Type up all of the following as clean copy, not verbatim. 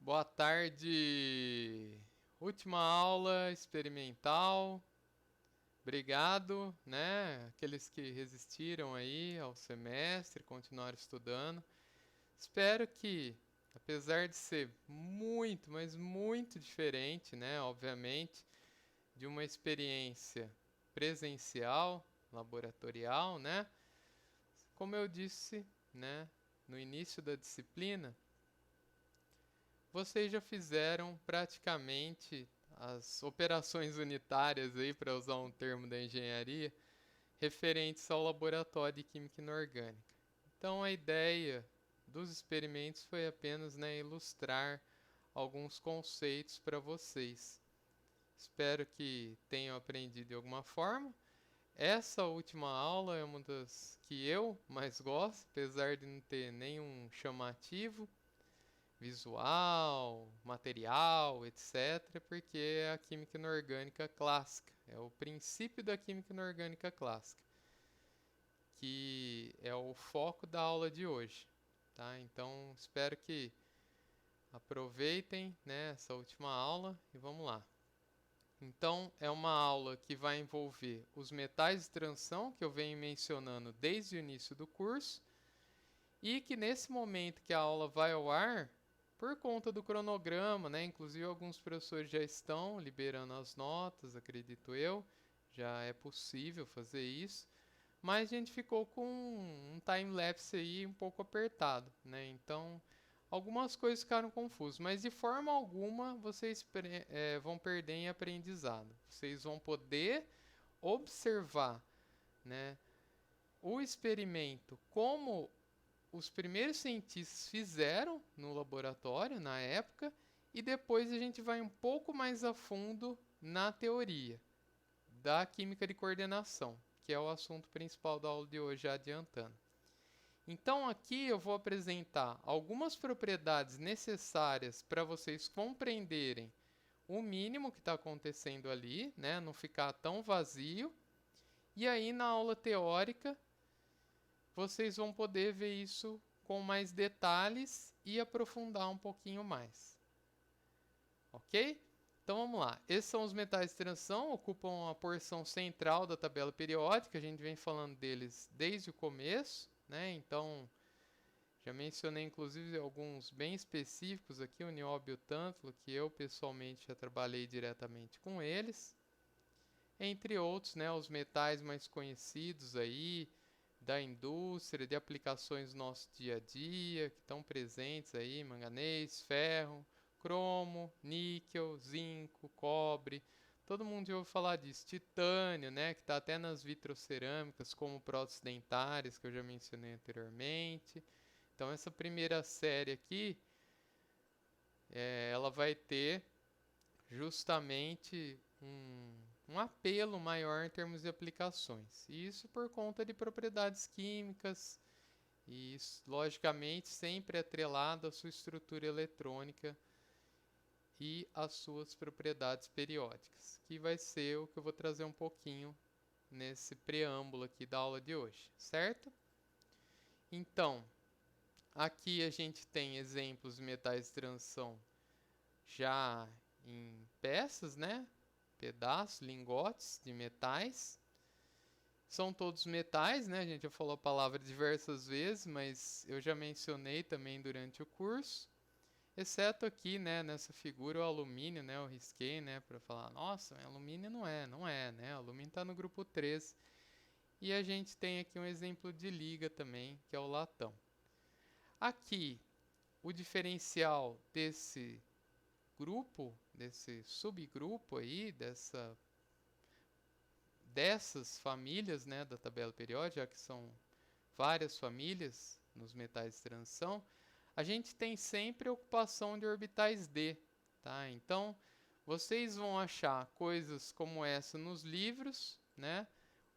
Boa tarde. Última aula experimental. Obrigado, né? Aqueles que resistiram aí ao semestre, continuaram estudando. Espero que, apesar de ser muito, mas muito diferente, né? Obviamente, de uma experiência presencial, laboratorial, né? Como eu disse, né? No início da disciplina, vocês já fizeram praticamente as operações unitárias aí, para usar um termo da engenharia, referentes ao laboratório de química inorgânica. Então a ideia dos experimentos foi apenas, né, ilustrar alguns conceitos para vocês. Espero que tenham aprendido de alguma forma. Essa última aula é uma das que eu mais gosto, apesar de não ter nenhum chamativo visual, material, etc., porque é a química inorgânica clássica, é o princípio da química inorgânica clássica, que é o foco da aula de hoje, tá? Então, espero que aproveitem, né, essa última aula e vamos lá. Então, é uma aula que vai envolver os metais de transição, que eu venho mencionando desde o início do curso, e que nesse momento que a aula vai ao ar, por conta do cronograma, né? Inclusive alguns professores já estão liberando as notas, acredito eu. Já é possível fazer isso. Mas a gente ficou com um time-lapse aí um pouco apertado, né? Então, algumas coisas ficaram confusas. Mas de forma alguma vocês vão perder em aprendizado. Vocês vão poder observar, né, o experimento como os primeiros cientistas fizeram no laboratório na época e depois a gente vai um pouco mais a fundo na teoria da química de coordenação, que é o assunto principal da aula de hoje, já adiantando. Então aqui eu vou apresentar algumas propriedades necessárias para vocês compreenderem o mínimo que está acontecendo ali, né? Não ficar tão vazio. E aí na aula teórica vocês vão poder ver isso com mais detalhes e aprofundar um pouquinho mais. Ok? Então vamos lá. Esses são os metais de transição, ocupam a porção central da tabela periódica. A gente vem falando deles desde o começo, né? Então já mencionei inclusive alguns bem específicos aqui, o nióbio e o tântalo, que eu pessoalmente já trabalhei diretamente com eles. Entre outros, né, os metais mais conhecidos aí da indústria, de aplicações no nosso dia a dia, que estão presentes aí, manganês, ferro, cromo, níquel, zinco, cobre. Todo mundo já ouviu falar disso. Titânio, né, que está até nas vitrocerâmicas, como próteses dentárias, que eu já mencionei anteriormente. Então essa primeira série aqui, ela vai ter justamente um apelo maior em termos de aplicações. E isso por conta de propriedades químicas e, logicamente, sempre atrelado à sua estrutura eletrônica e às suas propriedades periódicas, que vai ser o que eu vou trazer um pouquinho nesse preâmbulo aqui da aula de hoje, certo? Então, aqui a gente tem exemplos de metais de transição já em peças, né? Pedaços, lingotes de metais. São todos metais, né? A gente já falou a palavra diversas vezes, mas eu já mencionei também durante o curso. Exceto aqui, né, nessa figura o alumínio, né? Eu risquei, né, para falar, nossa, alumínio não é, né? O alumínio está no grupo 3. E a gente tem aqui um exemplo de liga também, que é o latão. Aqui, o diferencial desse grupo, desse subgrupo aí, dessas famílias, né, da tabela periódica, já que são várias famílias nos metais de transição, a gente tem sempre a ocupação de orbitais d, tá? Então, vocês vão achar coisas como essa nos livros, né?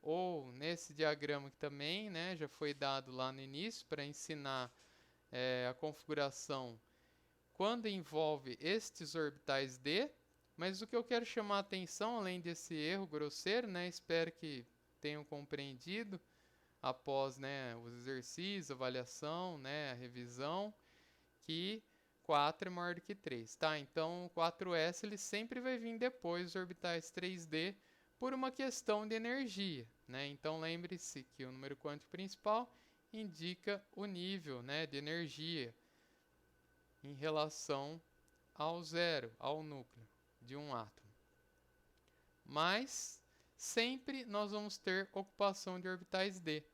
Ou nesse diagrama que também, né, já foi dado lá no início para ensinar a configuração quando envolve estes orbitais d. Mas o que eu quero chamar a atenção, além desse erro grosseiro, né, espero que tenham compreendido após, né, os exercícios, avaliação, né, a revisão, que 4 é maior do que 3, tá? Então, o 4s ele sempre vai vir depois dos orbitais 3d por uma questão de energia, né? Então, lembre-se que o número quântico principal indica o nível, né, de energia em relação ao zero, ao núcleo de um átomo. Mas sempre nós vamos ter ocupação de orbitais d,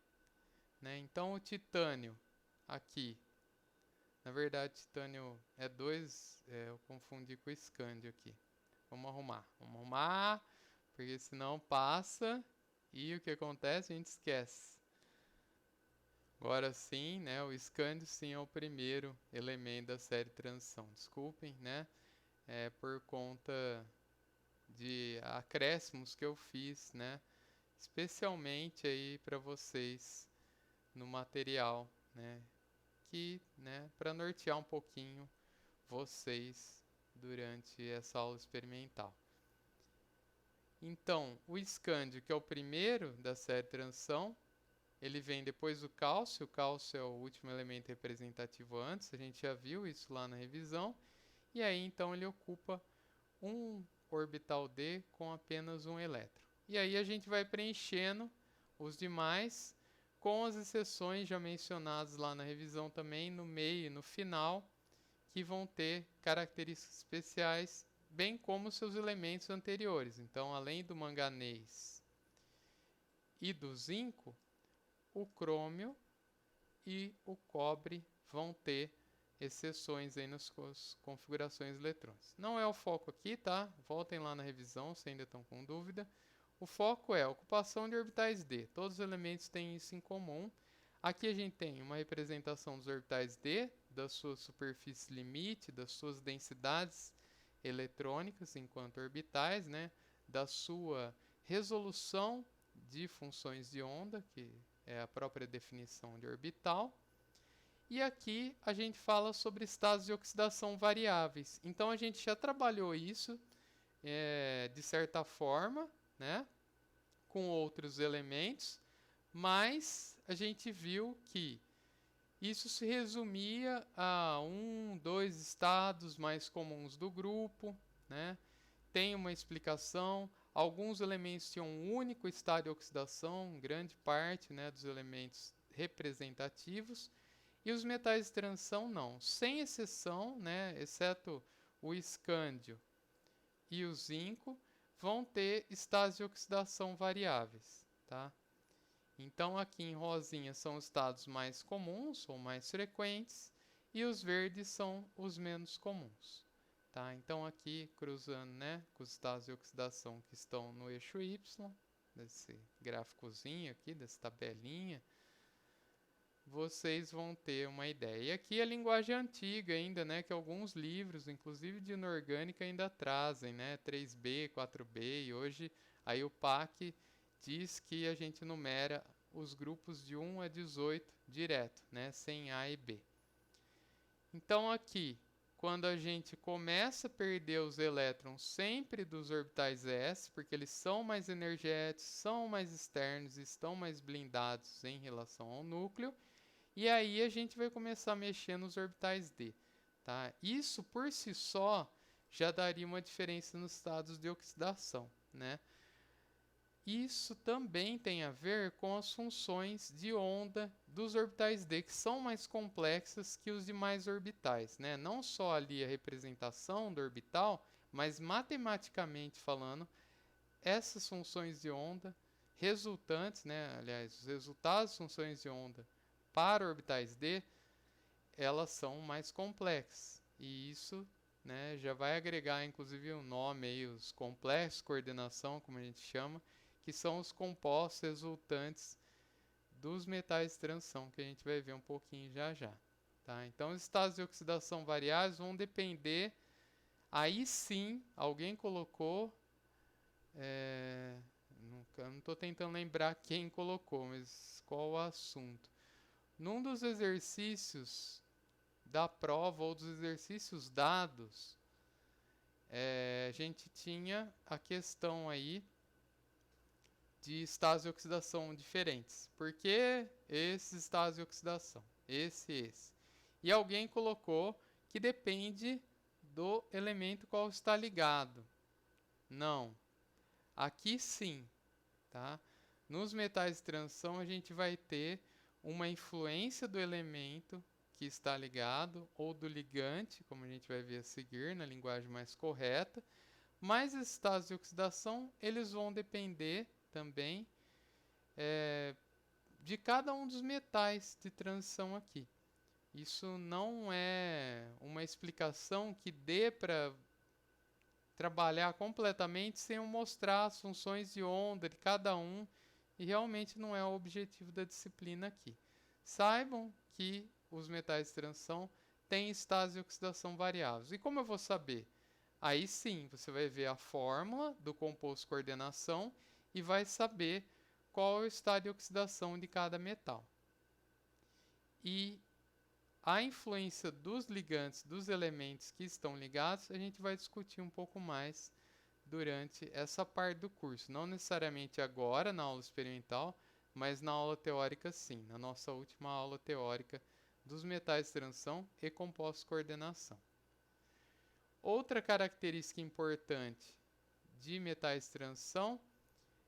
né? Então, o titânio aqui, na verdade, titânio é 2, eu confundi com o escândio aqui. Vamos arrumar, porque senão passa e o que acontece? A gente esquece. Agora sim, né, o escândio sim é o primeiro elemento da série transição. Desculpem, né, por conta de acréscimos que eu fiz, né, especialmente aí para vocês no material, né, para nortear um pouquinho vocês durante essa aula experimental. Então, o escândio, que é o primeiro da série transição, ele vem depois do cálcio. O cálcio é o último elemento representativo antes, a gente já viu isso lá na revisão. E aí, então, ele ocupa um orbital d com apenas um elétron. E aí a gente vai preenchendo os demais, com as exceções já mencionadas lá na revisão também, no meio e no final, que vão ter características especiais, bem como seus elementos anteriores. Então, além do manganês e do zinco, o crômio e o cobre vão ter exceções aí nas configurações eletrônicas. Não é o foco aqui, tá? Voltem lá na revisão se ainda estão com dúvida. O foco é a ocupação de orbitais d. Todos os elementos têm isso em comum. Aqui a gente tem uma representação dos orbitais d, da sua superfície limite, das suas densidades eletrônicas enquanto orbitais, né? Da sua resolução de funções de onda, que é a própria definição de orbital. E aqui a gente fala sobre estados de oxidação variáveis. Então a gente já trabalhou isso de certa forma, né, com outros elementos, mas a gente viu que isso se resumia a 2 estados mais comuns do grupo, né? Tem uma explicação. Alguns elementos tinham um único estado de oxidação, grande parte, né, dos elementos representativos, e os metais de transição não. Sem exceção, né, exceto o escândio e o zinco, vão ter estados de oxidação variáveis, tá? Então, aqui em rosinha são os estados mais comuns ou mais frequentes, e os verdes são os menos comuns. Tá? Então, aqui, cruzando, né, com os estados de oxidação que estão no eixo Y, desse gráficozinho aqui, dessa tabelinha, vocês vão ter uma ideia. E aqui a linguagem antiga ainda, né, que alguns livros, inclusive de inorgânica, ainda trazem, né, 3B, 4B, e hoje aí o PAC diz que a gente numera os grupos de 1 a 18 direto, né, sem A e B. Então aqui, quando a gente começa a perder os elétrons sempre dos orbitais s, porque eles são mais energéticos, são mais externos, estão mais blindados em relação ao núcleo, e aí a gente vai começar a mexer nos orbitais d. Tá? Isso por si só já daria uma diferença nos estados de oxidação, né? Isso também tem a ver com as funções de onda dos orbitais d, que são mais complexas que os demais orbitais, né? Não só ali a representação do orbital, mas matematicamente falando, essas funções de onda resultantes, né? Aliás, os resultados das funções de onda para orbitais d, elas são mais complexas. E isso, né, já vai agregar inclusive o nome aí, os complexos de coordenação, como a gente chama, que são os compostos resultantes dos metais de transição, que a gente vai ver um pouquinho já já. Tá? Então, os estados de oxidação variáveis vão depender, aí sim, alguém colocou, não estou tentando lembrar quem colocou, mas qual o assunto. Num dos exercícios da prova ou dos exercícios dados, a gente tinha a questão aí de estados de oxidação diferentes. Por que esses estados de oxidação? Esse. E alguém colocou que depende do elemento qual está ligado. Não. Aqui sim, tá? Nos metais de transição a gente vai ter uma influência do elemento que está ligado ou do ligante, como a gente vai ver a seguir na linguagem mais correta, mas os estados de oxidação eles vão depender também de cada um dos metais de transição aqui. Isso não é uma explicação que dê para trabalhar completamente sem eu mostrar as funções de onda de cada um, e realmente não é o objetivo da disciplina aqui. Saibam que os metais de transição têm estados de oxidação variáveis. E como eu vou saber? Aí sim, você vai ver a fórmula do composto coordenação e vai saber qual é o estado de oxidação de cada metal. E a influência dos ligantes, dos elementos que estão ligados, a gente vai discutir um pouco mais durante essa parte do curso. Não necessariamente agora, na aula experimental, mas na aula teórica sim, na nossa última aula teórica dos metais de transição e compostos de coordenação. Outra característica importante de metais de transição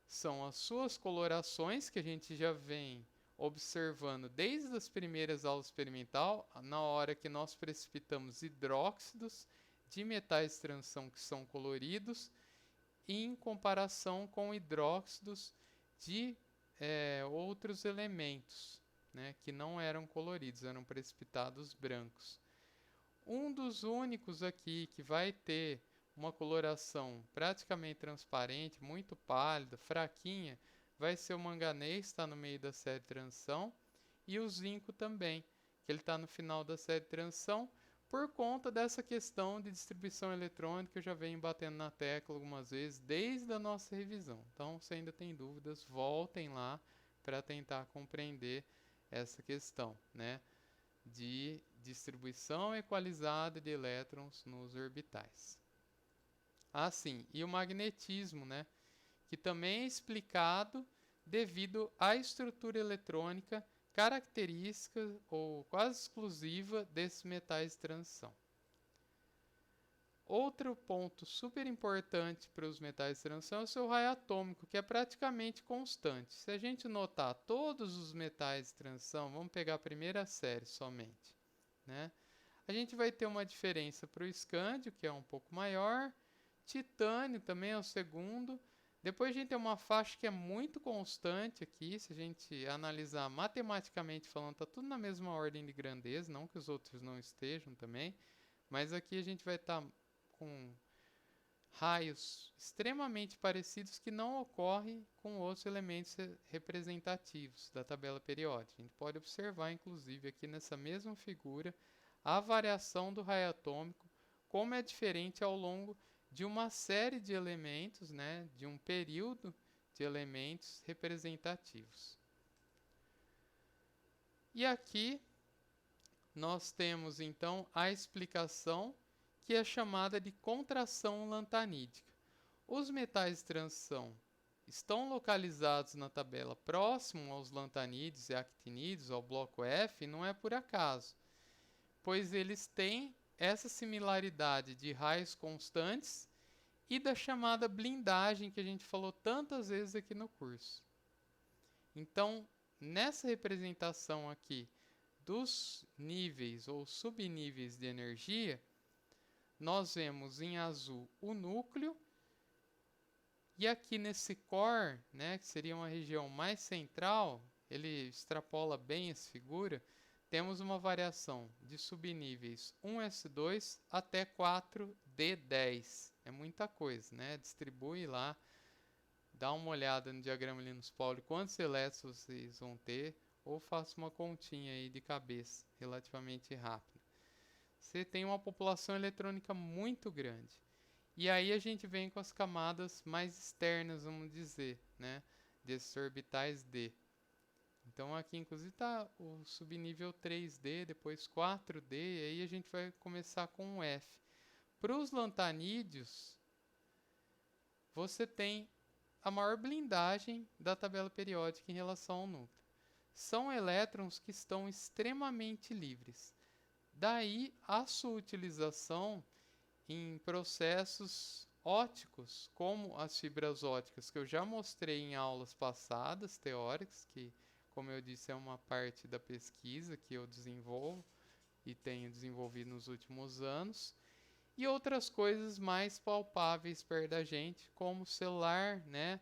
são as suas colorações, que a gente já vem observando desde as primeiras aulas experimental, na hora que nós precipitamos hidróxidos de metais de transição que são coloridos, em comparação com hidróxidos de outros elementos, né, que não eram coloridos, eram precipitados brancos. Um dos únicos aqui que vai ter uma coloração praticamente transparente, muito pálida, fraquinha, vai ser o manganês, está no meio da série de transição, e o zinco também, que ele está no final da série de transição, por conta dessa questão de distribuição eletrônica, eu já venho batendo na tecla algumas vezes, desde a nossa revisão. Então, se ainda tem dúvidas, voltem lá para tentar compreender essa questão, né, de distribuição equalizada de elétrons nos orbitais. Assim, e o magnetismo, né, que também é explicado devido à estrutura eletrônica característica ou quase exclusiva desses metais de transição. Outro ponto super importante para os metais de transição é o seu raio atômico, que é praticamente constante. Se a gente notar todos os metais de transição, vamos pegar a primeira série somente, né? A gente vai ter uma diferença para o escândio, que é um pouco maior, titânio também é o segundo. Depois a gente tem uma faixa que é muito constante aqui, se a gente analisar matematicamente falando, está tudo na mesma ordem de grandeza, não que os outros não estejam também, mas aqui a gente vai estar com raios extremamente parecidos que não ocorrem com outros elementos representativos da tabela periódica. A gente pode observar, inclusive, aqui nessa mesma figura, a variação do raio atômico, como é diferente ao longo de uma série de elementos, né, de um período de elementos representativos. E aqui nós temos então a explicação que é chamada de contração lantanídica. Os metais de transição estão localizados na tabela próximo aos lantanídeos e actinídeos, ao bloco F, e não é por acaso, pois eles têm essa similaridade de raios constantes e da chamada blindagem que a gente falou tantas vezes aqui no curso. Então, nessa representação aqui dos níveis ou subníveis de energia, nós vemos em azul o núcleo, e aqui nesse core, né, que seria uma região mais central, ele extrapola bem essa figura, temos uma variação de subníveis 1s2 até 4d10. É muita coisa, né? Distribui lá, dá uma olhada no diagrama Linus Pauling, quantos elétrons vocês vão ter, ou faça uma continha aí de cabeça, relativamente rápida. Você tem uma população eletrônica muito grande. E aí a gente vem com as camadas mais externas, vamos dizer, né, desses orbitais D. Então aqui inclusive está o subnível 3D, depois 4D, e aí a gente vai começar com o F. Para os lantanídeos, você tem a maior blindagem da tabela periódica em relação ao núcleo. São elétrons que estão extremamente livres. Daí a sua utilização em processos ópticos, como as fibras ópticas, que eu já mostrei em aulas passadas, teóricas, que, como eu disse, é uma parte da pesquisa que eu desenvolvo e tenho desenvolvido nos últimos anos, e outras coisas mais palpáveis perto da gente, como celular, né?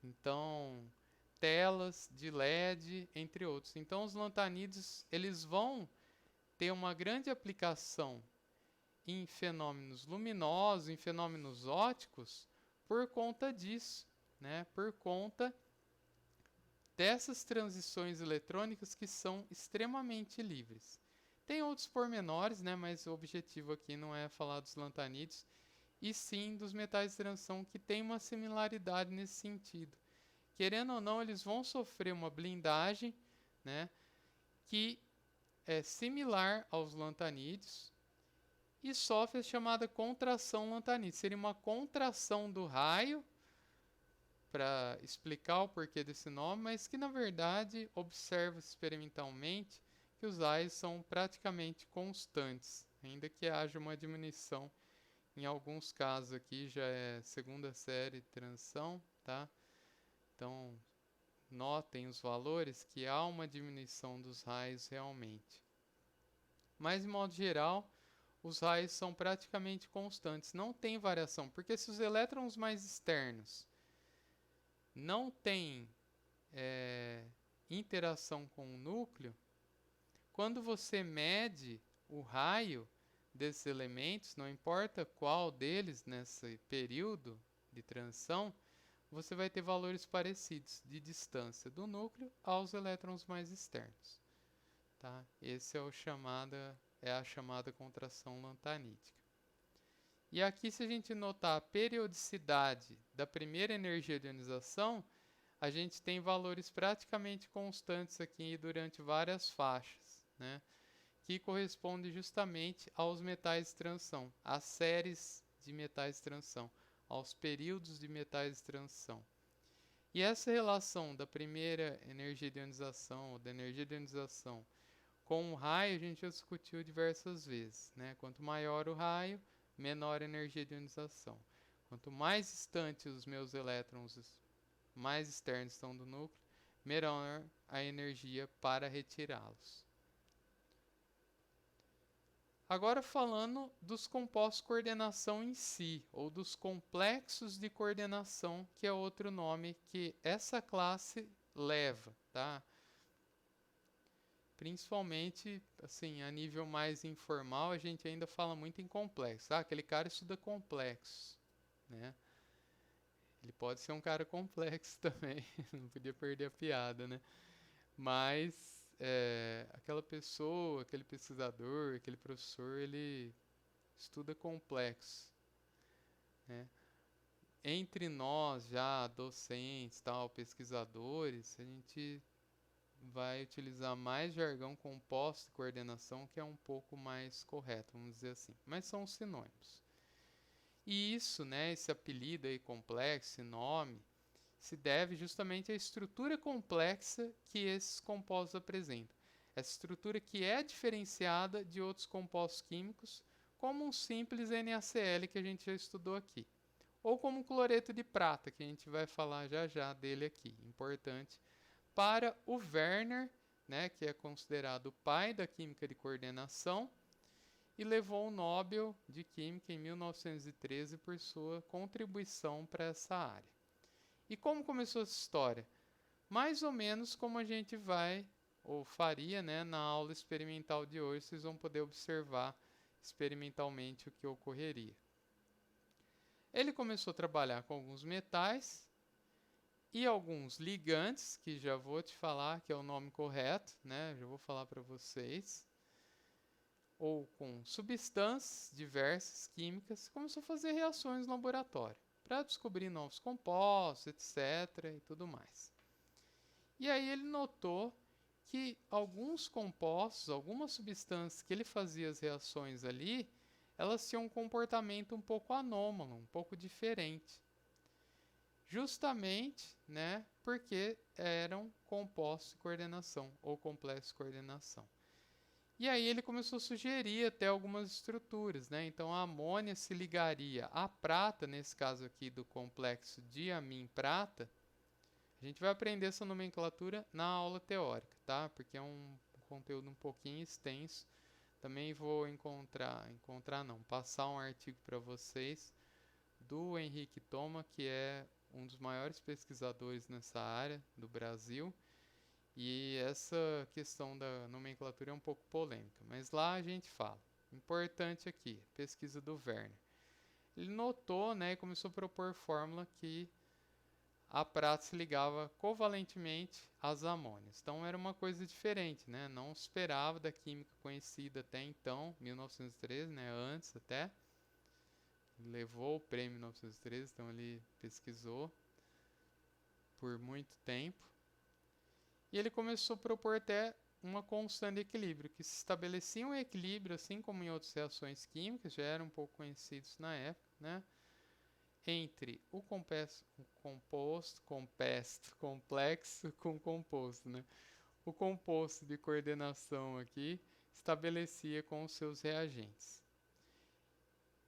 Então, telas de LED, entre outros. Então, os lantanídeos, eles vão ter uma grande aplicação em fenômenos luminosos, em fenômenos ópticos, por conta disso, né? Por conta dessas transições eletrônicas que são extremamente livres. Tem outros pormenores, né? Mas o objetivo aqui não é falar dos lantanídeos, e sim dos metais de transição que têm uma similaridade nesse sentido. Querendo ou não, eles vão sofrer uma blindagem, né? Que é similar aos lantanídeos, e sofre a chamada contração lantanídea. Seria uma contração do raio, para explicar o porquê desse nome, mas que na verdade observa-se experimentalmente que os raios são praticamente constantes, ainda que haja uma diminuição. Em alguns casos aqui já é segunda série de transição, tá? Então, notem os valores que há uma diminuição dos raios realmente. Mas, de modo geral, os raios são praticamente constantes, não tem variação, porque se os elétrons mais externos não têm interação com o núcleo, quando você mede o raio desses elementos, não importa qual deles nesse período de transição, você vai ter valores parecidos de distância do núcleo aos elétrons mais externos. Tá? Esse é a chamada contração lantanídica. E aqui, se a gente notar a periodicidade da primeira energia de ionização, a gente tem valores praticamente constantes aqui durante várias faixas, né? Que corresponde justamente aos metais de transição, às séries de metais de transição, aos períodos de metais de transição. E essa relação da primeira energia de ionização, ou da energia de ionização, com o raio, a gente já discutiu diversas vezes, né? Quanto maior o raio, menor a energia de ionização. Quanto mais distantes os meus elétrons mais externos estão do núcleo, menor a energia para retirá-los. Agora falando dos compostos de coordenação em si, ou dos complexos de coordenação, que é outro nome que essa classe leva, tá? Principalmente, assim, a nível mais informal, a gente ainda fala muito em complexo. Ah, aquele cara estuda complexos, né? Ele pode ser um cara complexo também, não podia perder a piada, né? Mas aquela pessoa, aquele pesquisador, aquele professor, ele estuda complexo, né? Entre nós, já docentes, tal, pesquisadores, a gente vai utilizar mais jargão composto de coordenação, que é um pouco mais correto, vamos dizer assim. Mas são sinônimos. E isso, né, esse apelido aí complexo, esse nome, se deve justamente à estrutura complexa que esses compostos apresentam. Essa estrutura que é diferenciada de outros compostos químicos, como um simples NaCl que a gente já estudou aqui. Ou como o cloreto de prata, que a gente vai falar já já dele aqui. Importante para o Werner, né, que é considerado o pai da química de coordenação, e levou o Nobel de Química em 1913 por sua contribuição para essa área. E como começou essa história? Mais ou menos como a gente vai, ou faria, né, na aula experimental de hoje, vocês vão poder observar experimentalmente o que ocorreria. Ele começou a trabalhar com alguns metais e alguns ligantes, que já vou te falar que é o nome correto, né? Já vou falar para vocês. Ou com substâncias diversas químicas, começou a fazer reações no laboratório para descobrir novos compostos, etc. e tudo mais. E aí ele notou que alguns compostos, algumas substâncias que ele fazia as reações ali, elas tinham um comportamento um pouco anômalo, um pouco diferente. Justamente, né, porque eram compostos de coordenação ou complexos de coordenação. E aí ele começou a sugerir até algumas estruturas, né? Então a amônia se ligaria à prata, nesse caso aqui do complexo diamim-prata. A gente vai aprender essa nomenclatura na aula teórica, tá? Porque é um conteúdo um pouquinho extenso. Também vou passar um artigo para vocês do Henrique Thoma, que é um dos maiores pesquisadores nessa área do Brasil. E essa questão da nomenclatura é um pouco polêmica, mas lá a gente fala. Importante aqui, pesquisa do Werner. Ele notou, né, e começou a propor fórmula que a prata se ligava covalentemente às amônias. Então era uma coisa diferente, né? Não esperava da química conhecida até então, 1913, né, antes até. Ele levou o prêmio em 1913, então ele pesquisou por muito tempo. E ele começou a propor até uma constante de equilíbrio, que se estabelecia um equilíbrio, assim como em outras reações químicas, já eram um pouco conhecidos na época, né? Entre o complexo com composto, né? O composto de coordenação aqui estabelecia com os seus reagentes.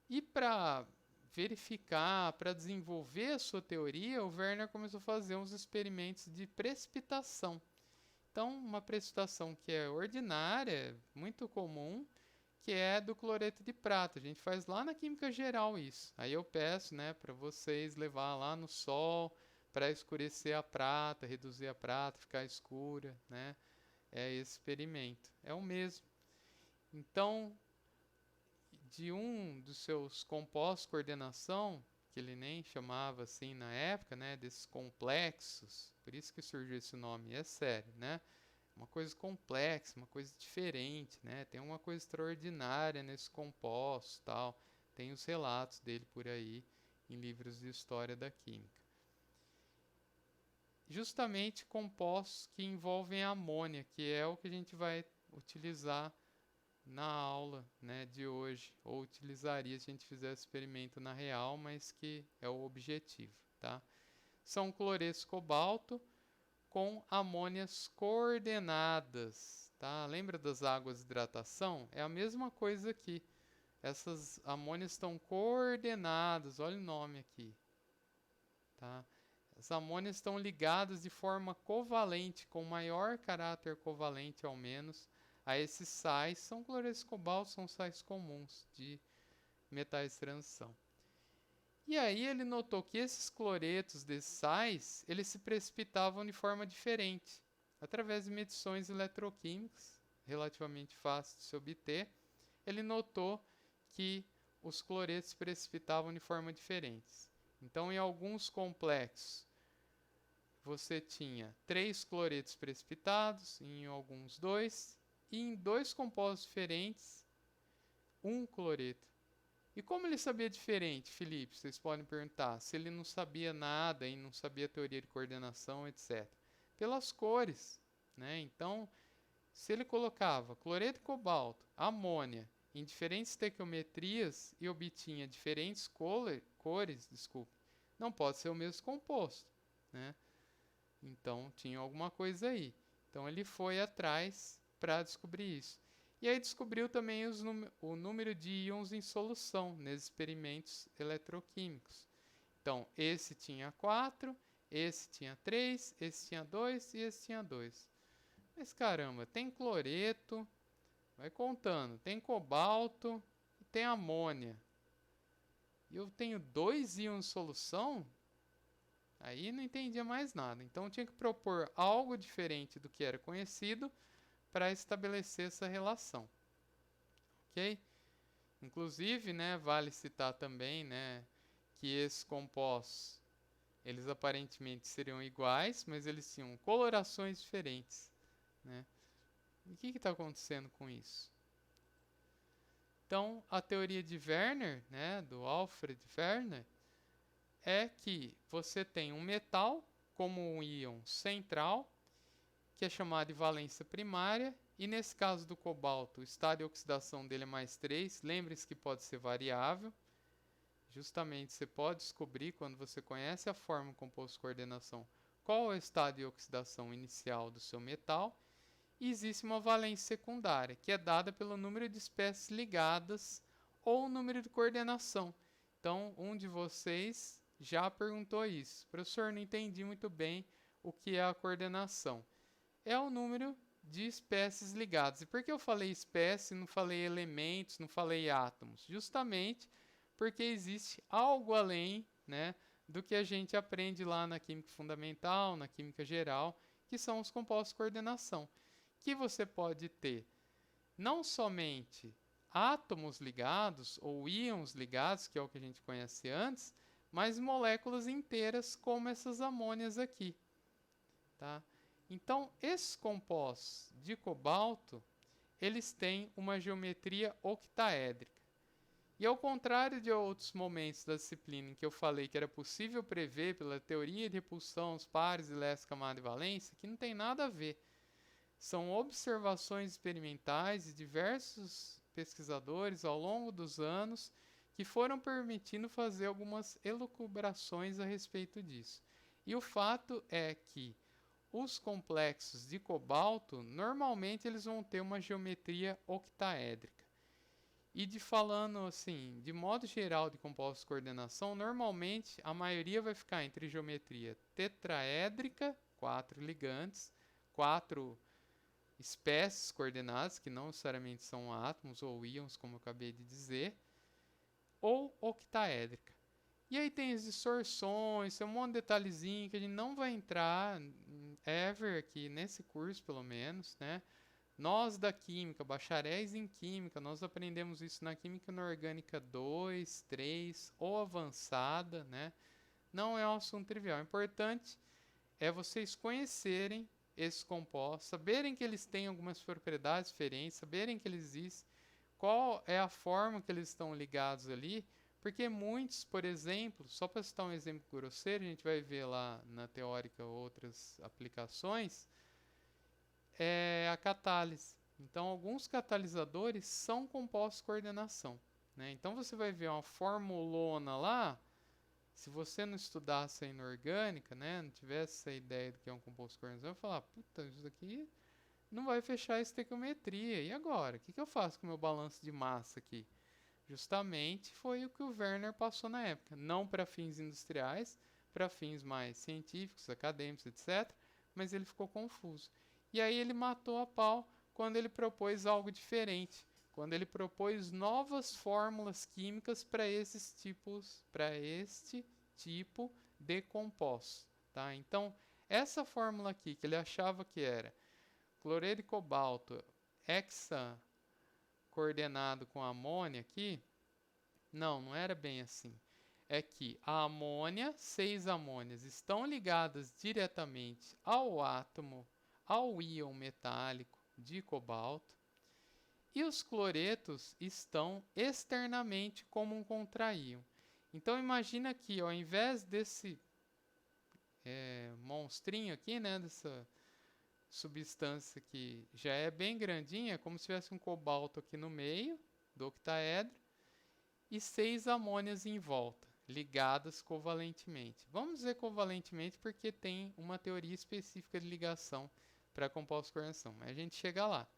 E para verificar, para desenvolver a sua teoria, o Werner começou a fazer uns experimentos de precipitação. Então, uma precipitação que é ordinária, muito comum, que é do cloreto de prata. A gente faz lá na química geral isso. Aí eu peço, né, para vocês levar lá no sol para escurecer a prata, reduzir a prata, ficar escura, né? É esse experimento. É o mesmo. Então, de um dos seus compostos de coordenação, que ele nem chamava assim na época, né, desses complexos, por isso que surgiu esse nome, é sério, né? Uma coisa complexa, uma coisa diferente, né? Tem uma coisa extraordinária nesse composto, tal. Tem os relatos dele por aí em livros de história da química. Justamente compostos que envolvem amônia, que é o que a gente vai utilizar na aula, né, de hoje, ou utilizaria se a gente fizesse experimento na real, mas que é o objetivo, tá? São cloretos de cobalto com amônias coordenadas, tá? Lembra das águas de hidratação? É a mesma coisa aqui. Essas amônias estão coordenadas, olha o nome aqui, tá? As amônias estão ligadas de forma covalente, com maior caráter covalente ao menos, a esses sais. São cloretos de cobalto, são sais comuns de metais de transição. E aí ele notou que esses cloretos desses sais, eles se precipitavam de forma diferente, através de medições eletroquímicas, relativamente fáceis de se obter. Ele notou que os cloretos se precipitavam de forma diferente. Então, em alguns complexos, você tinha 3 cloretos precipitados, em alguns 2, e em 2 compostos diferentes, 1 cloreto. E como ele sabia diferente, Felipe? Vocês podem perguntar. Se ele não sabia nada e não sabia teoria de coordenação, etc. Pelas cores, né? Então, se ele colocava cloreto de cobalto, amônia, em diferentes estequiometrias e obtinha diferentes cores, não pode ser o mesmo composto, né? Então, tinha alguma coisa aí. Então, ele foi atrás para descobrir isso. E aí descobriu também o número de íons em solução nesses experimentos eletroquímicos. Então, esse tinha 4, esse tinha 3, esse tinha 2 e esse tinha 2. Mas caramba, tem cloreto, vai contando, tem cobalto e tem amônia. E eu tenho 2 íons em solução? Aí não entendia mais nada. Então tinha que propor algo diferente do que era conhecido para estabelecer essa relação, ok? Inclusive, né, vale citar também, né, que esses compostos, eles aparentemente seriam iguais, mas eles tinham colorações diferentes, né? E o que está acontecendo com isso? Então, a teoria de Werner, né, do Alfred Werner, é que você tem um metal como um íon central, que é chamado de valência primária, e nesse caso do cobalto, o estado de oxidação dele é mais 3. Lembre-se que pode ser variável. Justamente você pode descobrir, quando você conhece a fórmula composto de coordenação, qual é o estado de oxidação inicial do seu metal. E existe uma valência secundária, que é dada pelo número de espécies ligadas ou o número de coordenação. Então, um de vocês já perguntou isso. Professor, não entendi muito bem o que é a coordenação. É o número de espécies ligadas. E por que eu falei espécie, não falei elementos, não falei átomos? Justamente porque existe algo além, né, do que a gente aprende lá na química fundamental, na química geral, que são os compostos de coordenação, que você pode ter não somente átomos ligados ou íons ligados, que é o que a gente conhece antes, mas moléculas inteiras como essas amônias aqui, tá? Então, esses compostos de cobalto, eles têm uma geometria octaédrica. E ao contrário de outros momentos da disciplina em que eu falei que era possível prever pela teoria de repulsão, os pares, leste, camada e valência, que não tem nada a ver. São observações experimentais de diversos pesquisadores ao longo dos anos que foram permitindo fazer algumas elucubrações a respeito disso. E o fato é que os complexos de cobalto, normalmente eles vão ter uma geometria octaédrica. E falando assim, de modo geral de compostos de coordenação, normalmente a maioria vai ficar entre geometria tetraédrica, 4 ligantes, 4 espécies coordenadas, que não necessariamente são átomos ou íons, como eu acabei de dizer, ou octaédrica. E aí tem as distorções, tem um monte de detalhezinho que a gente não vai entrar ever aqui nesse curso, pelo menos, né? Nós da química, bacharéis em química, nós aprendemos isso na química inorgânica 2, 3 ou avançada, né? Não é um assunto trivial. O importante é vocês conhecerem esses compostos, saberem que eles têm algumas propriedades diferentes, saberem que eles existem, qual é a forma que eles estão ligados ali, porque muitos, por exemplo, só para citar um exemplo grosseiro, a gente vai ver lá na teórica outras aplicações, é a catálise. Então, alguns catalisadores são compostos de coordenação, né? Então, você vai ver uma formulona lá, se você não estudasse a inorgânica, né, não tivesse essa ideia do que é um composto de coordenação, vai falar, puta, isso aqui não vai fechar a estequiometria. E agora? O que eu faço com o meu balanço de massa aqui? Justamente foi o que o Werner passou na época. Não para fins industriais, para fins mais científicos, acadêmicos, etc. Mas ele ficou confuso. E aí ele matou a pau quando ele propôs algo diferente. Quando ele propôs novas fórmulas químicas para esses tipos, para este tipo de compostos, tá? Então, essa fórmula aqui que ele achava que era cloreto de cobalto hexa coordenado com amônia aqui, não era bem assim. É que a amônia, 6 amônias, estão ligadas diretamente ao átomo, ao íon metálico de cobalto, e os cloretos estão externamente como um contraíon. Então imagina que ao invés desse monstrinho aqui, né, dessa substância que já é bem grandinha, é como se tivesse um cobalto aqui no meio do octaedro e 6 amônias em volta, ligadas covalentemente. Vamos dizer covalentemente porque tem uma teoria específica de ligação para compostos de coordenação, mas a gente chega lá.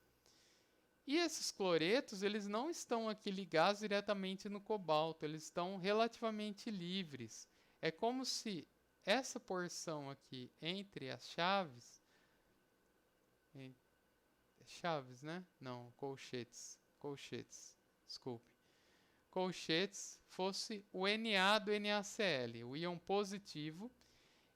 E esses cloretos, eles não estão aqui ligados diretamente no cobalto, eles estão relativamente livres. É como se essa porção aqui entre as chaves, né? Não, colchetes, desculpe. Colchetes fosse o Na do NaCl, o íon positivo,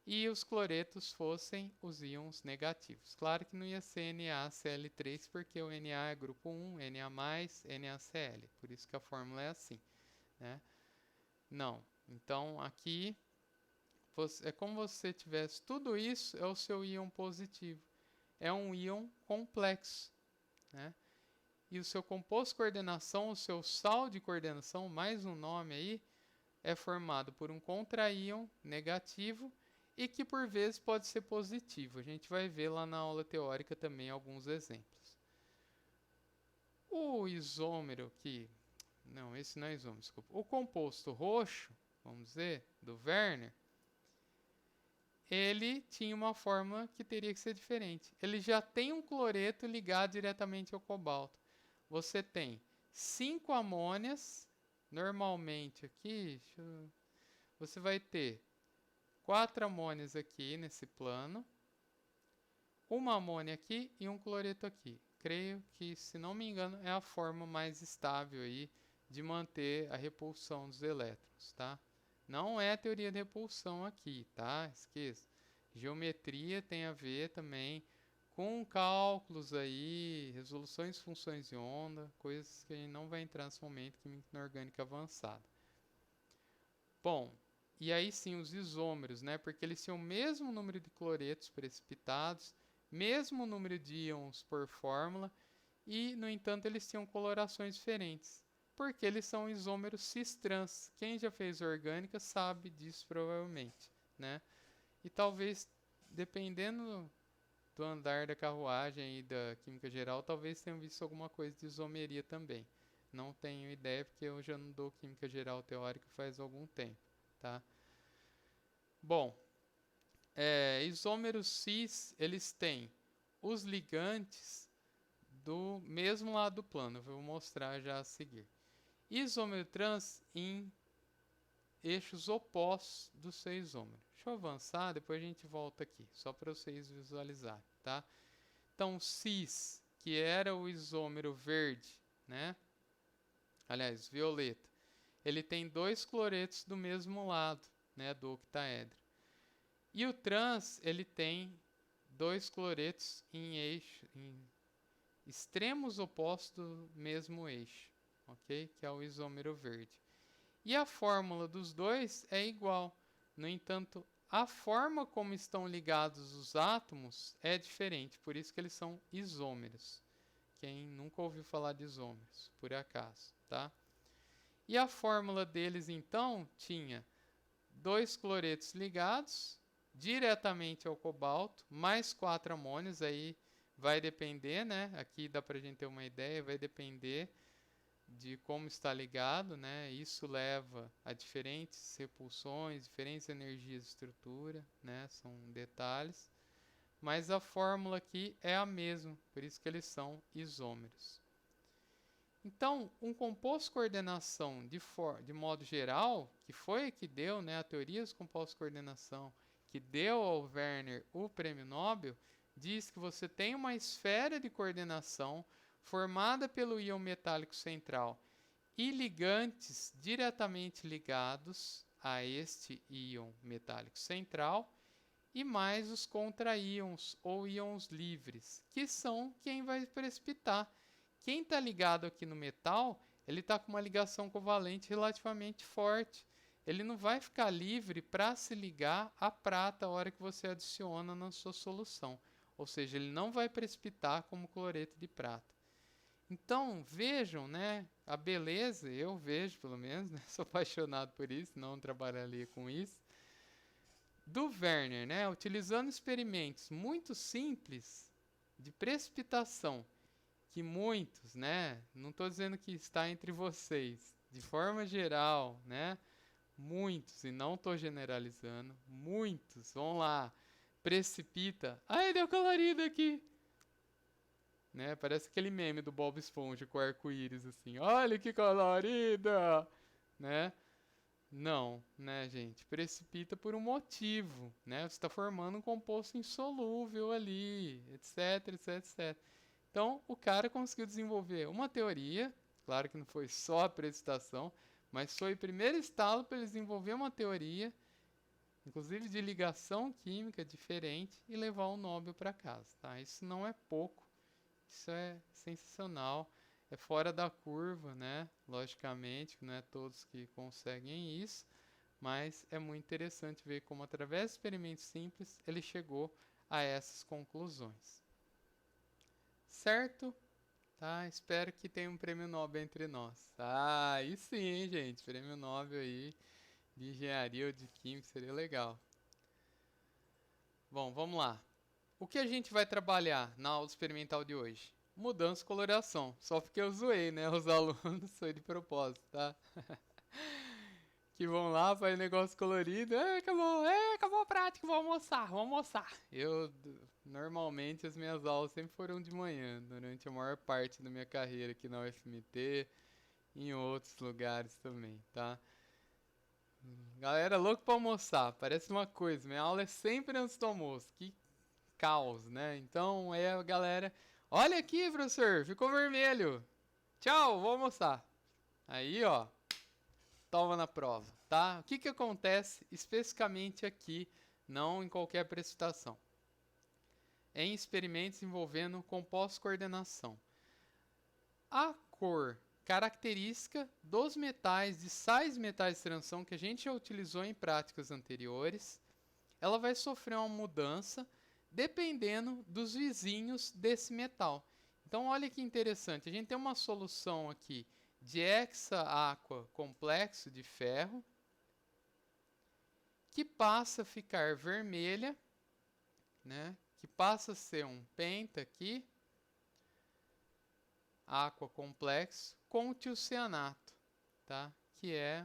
e os cloretos fossem os íons negativos. Claro que não ia ser NaCl3, porque o Na é grupo 1, Na+, NaCl. Por isso que a fórmula é assim, né? Não. Então, aqui é como se tivesse tudo isso, é o seu íon positivo. É um íon complexo, né? E o seu composto de coordenação, o seu sal de coordenação, mais um nome aí, é formado por um contraíon negativo e que por vezes pode ser positivo. A gente vai ver lá na aula teórica também alguns exemplos. O isômero aqui, não, esse não é isômero, desculpa. O composto roxo, vamos dizer, do Werner, ele tinha uma fórmula que teria que ser diferente. Ele já tem um cloreto ligado diretamente ao cobalto. Você tem 5 amônias, normalmente aqui, você vai ter 4 amônias aqui nesse plano, uma amônia aqui e um cloreto aqui. Creio que, se não me engano, é a forma mais estável aí de manter a repulsão dos elétrons, tá? Não é a teoria de repulsão aqui, tá? Esqueça. Geometria tem a ver também com cálculos aí, resoluções de funções de onda, coisas que a gente não vai entrar nesse momento, química inorgânica avançada. Bom, e aí sim os isômeros, né? Porque eles tinham o mesmo número de cloretos precipitados, mesmo número de íons por fórmula, e, no entanto, eles tinham colorações diferentes, porque eles são isômeros cis-trans. Quem já fez orgânica sabe disso provavelmente, né? E talvez, dependendo do andar da carruagem e da química geral, talvez tenham visto alguma coisa de isomeria também. Não tenho ideia, porque eu já não dou química geral teórica faz algum tempo, tá? Bom, isômeros cis, eles têm os ligantes do mesmo lado do plano. Eu vou mostrar já a seguir. Isômero trans em eixos opostos do seu isômero. Deixa eu avançar, depois a gente volta aqui, só para vocês visualizarem, tá? Então, cis, que era o isômero verde, né? Aliás, violeta. Ele tem 2 cloretos do mesmo lado, né, do octaedro. E o trans, ele tem 2 cloretos em extremos opostos do mesmo eixo, ok? Que é o isômero verde. E a fórmula dos dois é igual. No entanto, a forma como estão ligados os átomos é diferente, por isso que eles são isômeros. Quem nunca ouviu falar de isômeros, por acaso, tá? E a fórmula deles, então, tinha 2 cloretos ligados diretamente ao cobalto, mais 4 amônios, aí vai depender, né? Aqui dá para a gente ter uma ideia, vai depender de como está ligado, né? Isso leva a diferentes repulsões, diferentes energias de estrutura, né? São detalhes. Mas a fórmula aqui é a mesma, por isso que eles são isômeros. Então, um composto de coordenação de modo geral, que foi que deu, né, a teoria dos compostos de coordenação, que deu ao Werner o prêmio Nobel, diz que você tem uma esfera de coordenação formada pelo íon metálico central e ligantes diretamente ligados a este íon metálico central, e mais os contra-íons ou íons livres, que são quem vai precipitar. Quem está ligado aqui no metal, ele está com uma ligação covalente relativamente forte. Ele não vai ficar livre para se ligar à prata a hora que você adiciona na sua solução. Ou seja, ele não vai precipitar como cloreto de prata. Então, vejam, né, a beleza, eu vejo pelo menos, né, sou apaixonado por isso, não trabalharia com isso, do Werner, né, utilizando experimentos muito simples de precipitação, que muitos, né, não estou dizendo que está entre vocês, de forma geral, né, muitos, e não estou generalizando, muitos vão lá, precipita, ai, deu colorido aqui, né, parece aquele meme do Bob Esponja com o arco-íris, assim, olha que colorida, né, não, né, gente, precipita por um motivo, né, você está formando um composto insolúvel ali, etc, etc, etc. Então, o cara conseguiu desenvolver uma teoria, claro que não foi só a precipitação, mas foi o primeiro estalo para ele desenvolver uma teoria, inclusive de ligação química diferente, e levar o Nobel para casa. Tá? Isso não é pouco, isso é sensacional, é fora da curva, né? Logicamente, não é todos que conseguem isso, mas é muito interessante ver como, através de experimentos simples, ele chegou a essas conclusões. Certo? Tá? Espero que tenha um prêmio Nobel entre nós. Ah, aí sim, gente. Prêmio Nobel aí de engenharia ou de química seria legal. Bom, vamos lá. O que a gente vai trabalhar na aula experimental de hoje? Mudança de coloração. Só porque eu zoei, né? Os alunos, foi de propósito, tá? que vão lá, faz negócio colorido, acabou a prática, vou almoçar. Normalmente, as minhas aulas sempre foram de manhã, durante a maior parte da minha carreira aqui na UFMT, e em outros lugares também, tá? Galera louco pra almoçar, parece uma coisa, minha aula é sempre antes do almoço, que caos, né? Então, é a galera, olha aqui, professor, ficou vermelho, tchau, vou almoçar. Aí, ó, toma na prova, tá? O que que acontece especificamente aqui, não em qualquer precipitação? Em experimentos envolvendo compostos coordenação. A cor característica dos metais, de sais metais de transição que a gente já utilizou em práticas anteriores, ela vai sofrer uma mudança dependendo dos vizinhos desse metal. Então, olha que interessante, a gente tem uma solução aqui de hexa-aqua complexo de ferro, que passa a ficar vermelha, né? Que passa a ser um penta aqui, aqua complexo, com tiocianato, tá? Que é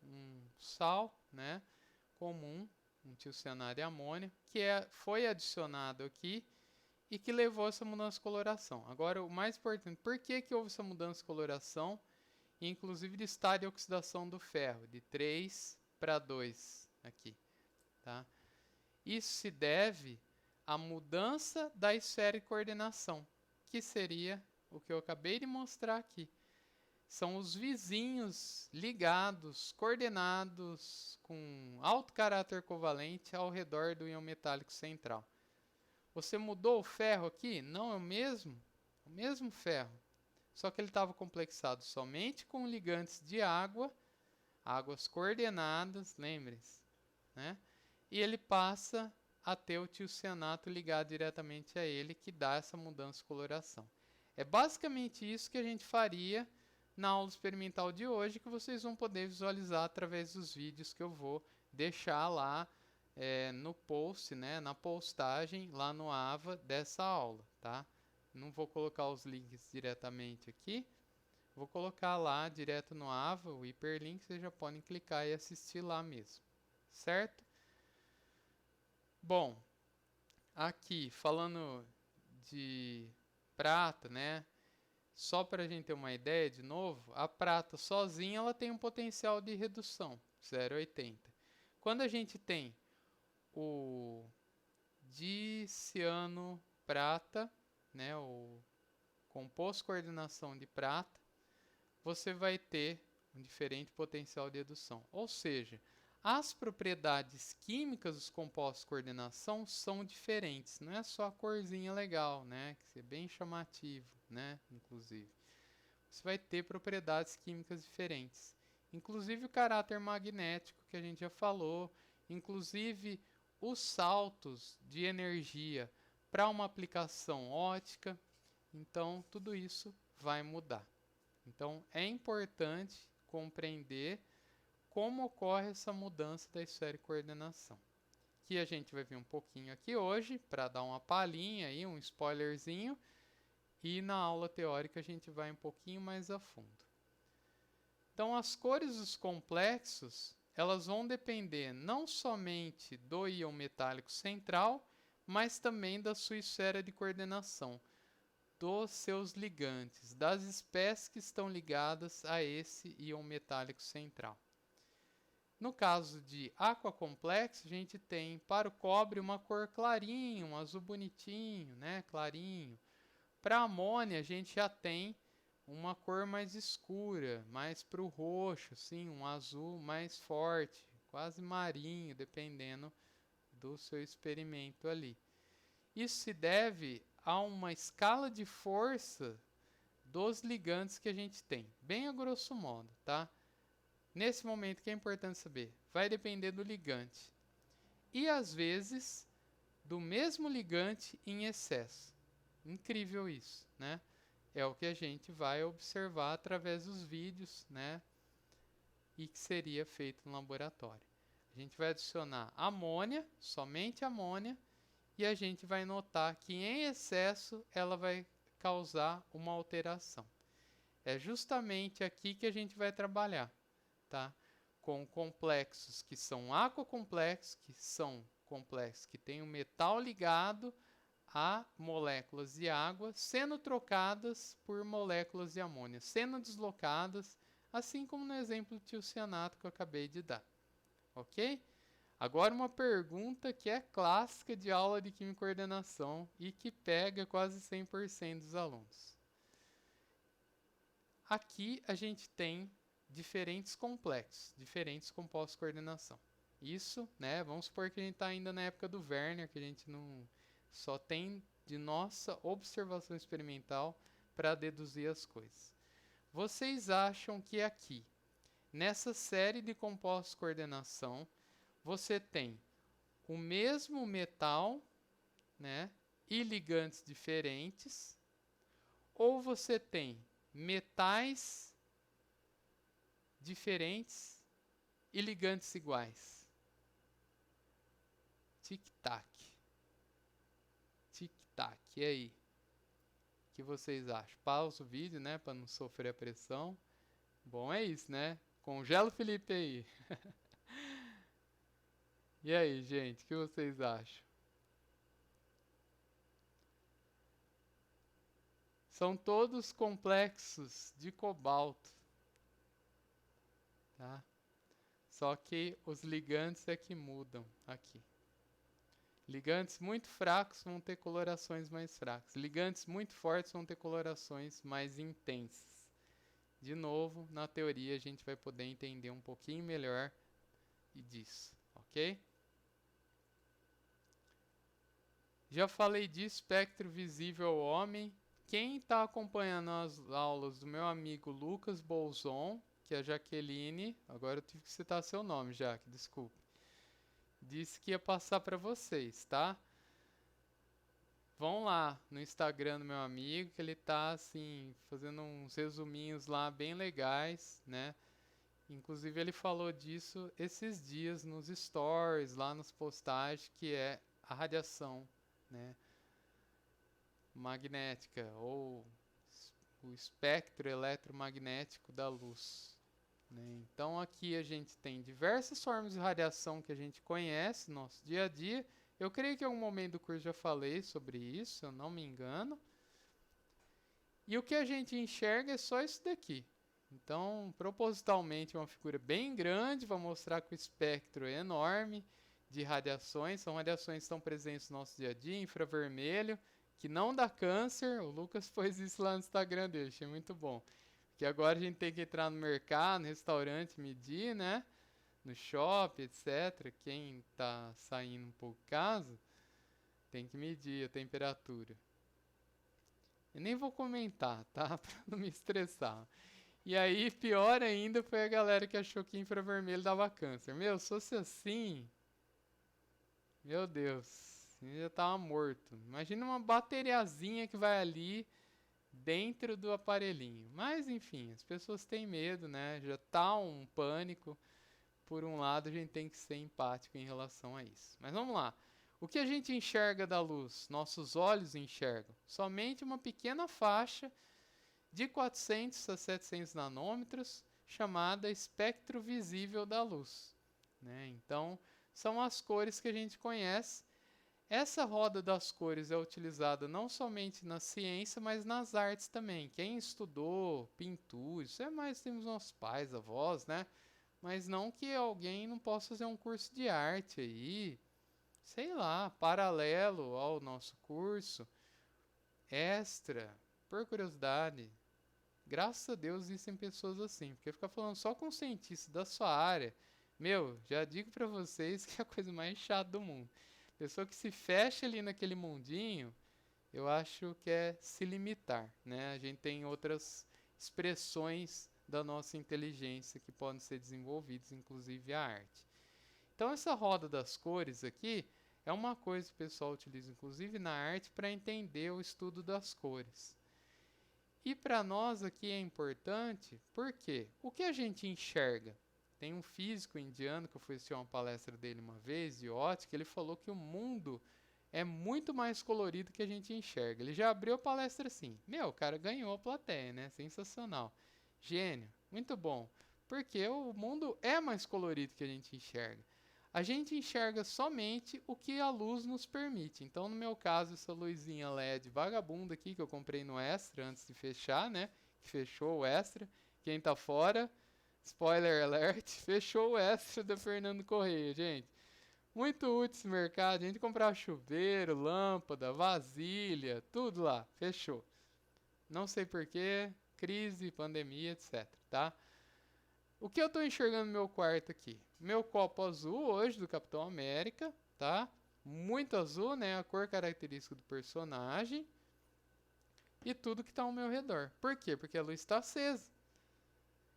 um sal, né? Comum, um tiocianato de amônio, que foi adicionado aqui e que levou a essa mudança de coloração. Agora, o mais importante, por que que houve essa mudança de coloração? Inclusive de estado de oxidação do ferro, de 3 para 2 aqui, tá? Isso se deve à mudança da esfera de coordenação, que seria o que eu acabei de mostrar aqui. São os vizinhos ligados, coordenados com alto caráter covalente ao redor do íon metálico central. Você mudou o ferro aqui? Não, é o mesmo ferro. Só que ele estava complexado somente com ligantes de água, águas coordenadas, lembre-se, né? E ele passa a ter o tiocianato ligado diretamente a ele, que dá essa mudança de coloração. É basicamente isso que a gente faria na aula experimental de hoje, que vocês vão poder visualizar através dos vídeos que eu vou deixar lá no post, né, na postagem lá no AVA dessa aula, tá? Não vou colocar os links diretamente aqui, vou colocar lá direto no AVA, o hiperlink, vocês já podem clicar e assistir lá mesmo, certo? Bom, aqui falando de prata, né? Só para a gente ter uma ideia, de novo, a prata sozinha ela tem um potencial de redução, 0,80. Quando a gente tem o diciano prata, né, o composto coordenação de prata, você vai ter um diferente potencial de redução. Ou seja, as propriedades químicas dos compostos de coordenação são diferentes. Não é só a corzinha legal, né, que é bem chamativo, né, inclusive. Você vai ter propriedades químicas diferentes. Inclusive o caráter magnético que a gente já falou, inclusive os saltos de energia para uma aplicação ótica. Então, tudo isso vai mudar. Então, é importante compreender como ocorre essa mudança da esfera de coordenação. Que a gente vai ver um pouquinho aqui hoje, para dar uma palhinha aí, um spoilerzinho. E na aula teórica a gente vai um pouquinho mais a fundo. Então, as cores dos complexos, elas vão depender não somente do íon metálico central, mas também da sua esfera de coordenação, dos seus ligantes, das espécies que estão ligadas a esse íon metálico central. No caso de aquacomplexo, a gente tem para o cobre uma cor clarinha, um azul bonitinho, né, clarinho. Para amônia, a gente já tem uma cor mais escura, mais para o roxo, sim, um azul mais forte, quase marinho, dependendo do seu experimento ali. Isso se deve a uma escala de força dos ligantes que a gente tem, bem a grosso modo, tá? Nesse momento que é importante saber, vai depender do ligante e às vezes do mesmo ligante em excesso. Incrível isso, né? É o que a gente vai observar através dos vídeos, né? E que seria feito no laboratório. A gente vai adicionar amônia, somente amônia, e a gente vai notar que em excesso ela vai causar uma alteração. É justamente aqui que a gente vai trabalhar, tá? com complexos que são aquacomplexos, que são complexos que têm um metal ligado a moléculas de água, sendo trocadas por moléculas de amônia, sendo deslocadas, assim como no exemplo do tiocianato que eu acabei de dar. Ok? Agora uma pergunta que é clássica de aula de Química e Coordenação e que pega quase 100% dos alunos. Aqui a gente tem diferentes complexos, diferentes compostos de coordenação. Isso, né, vamos supor que a gente está ainda na época do Werner, que a gente não só tem de nossa observação experimental para deduzir as coisas. Vocês acham que aqui, nessa série de compostos de coordenação, você tem o mesmo metal, né, e ligantes diferentes, ou você tem metais diferentes e ligantes iguais? Tic-tac. Tic-tac. E aí? O que vocês acham? Pausa o vídeo, né, para não sofrer a pressão. Bom, é isso, né? Congela o Felipe aí. E aí, gente, o que vocês acham? São todos complexos de cobalto, tá? Só que os ligantes é que mudam aqui. Ligantes muito fracos vão ter colorações mais fracas. Ligantes muito fortes vão ter colorações mais intensas. De novo, na teoria a gente vai poder entender um pouquinho melhor disso, ok? Já falei de espectro visível ao homem. Quem está acompanhando as aulas do meu amigo Lucas Bolzon, que é a Jaqueline, agora eu tive que citar seu nome, Jaque, desculpe, disse que ia passar para vocês, tá? Vão lá no Instagram do meu amigo, que ele tá assim, fazendo uns resuminhos lá bem legais, né? Inclusive ele falou disso esses dias nos stories, lá nas postagens, que é a radiação, né, magnética ou o espectro eletromagnético da luz, né? Então aqui a gente tem diversas formas de radiação que a gente conhece no nosso dia a dia. Eu creio que em algum momento do curso já falei sobre isso, se eu não me engano. E o que a gente enxerga é só isso daqui. Então, propositalmente, é uma figura bem grande, vai mostrar que o espectro é enorme de radiações. São radiações que estão presentes no nosso dia a dia, infravermelho, que não dá câncer. O Lucas pôs isso lá no Instagram dele, achei muito bom. Porque agora a gente tem que entrar no mercado, no restaurante, medir, né? No shopping, etc. Quem está saindo um pouco de casa, tem que medir a temperatura. Eu nem vou comentar, tá? Para não me estressar. E aí, pior ainda, foi a galera que achou que infravermelho dava câncer. Meu, se fosse assim, meu Deus, eu já tava morto. Imagina uma bateriazinha que vai ali dentro do aparelhinho. Mas, enfim, as pessoas têm medo, né? Já tá um pânico. Por um lado, a gente tem que ser empático em relação a isso. Mas vamos lá. O que a gente enxerga da luz? Nossos olhos enxergam somente uma pequena faixa de 400 a 700 nanômetros, chamada espectro visível da luz, né? Então, são as cores que a gente conhece. Essa roda das cores é utilizada não somente na ciência, mas nas artes também. Quem estudou pintura, isso é mais temos nossos pais, avós, né? Mas não que alguém não possa fazer um curso de arte aí, sei lá, paralelo ao nosso curso, extra, por curiosidade. Graças a Deus existem pessoas assim, porque ficar falando só com cientistas da sua área, meu, já digo pra vocês que é a coisa mais chata do mundo. Pessoa que se fecha ali naquele mundinho, eu acho que é se limitar, né? A gente tem outras expressões da nossa inteligência que podem ser desenvolvidas, inclusive a arte. Então essa roda das cores aqui é uma coisa que o pessoal utiliza, inclusive na arte, para entender o estudo das cores. E para nós aqui é importante, porque o que a gente enxerga? Tem um físico indiano que eu fui assistir uma palestra dele uma vez, de ótica, ele falou que o mundo é muito mais colorido que a gente enxerga. Ele já abriu a palestra assim. Meu, o cara ganhou a plateia, né? Sensacional. Gênio, muito bom. Porque o mundo é mais colorido que a gente enxerga. A gente enxerga somente o que a luz nos permite. Então, no meu caso, essa luzinha LED vagabunda aqui, que eu comprei no Extra antes de fechar, né? Que fechou o Extra. Quem tá fora, spoiler alert, fechou o Extra da Fernando Correia, gente. Muito útil esse mercado. A gente comprava chuveiro, lâmpada, vasilha, tudo lá. Fechou. Não sei porquê, crise, pandemia, etc, tá? O que eu estou enxergando no meu quarto aqui? Meu copo azul hoje do Capitão América, tá? Muito azul, né? A cor característica do personagem. E tudo que está ao meu redor. Por quê? Porque a luz está acesa.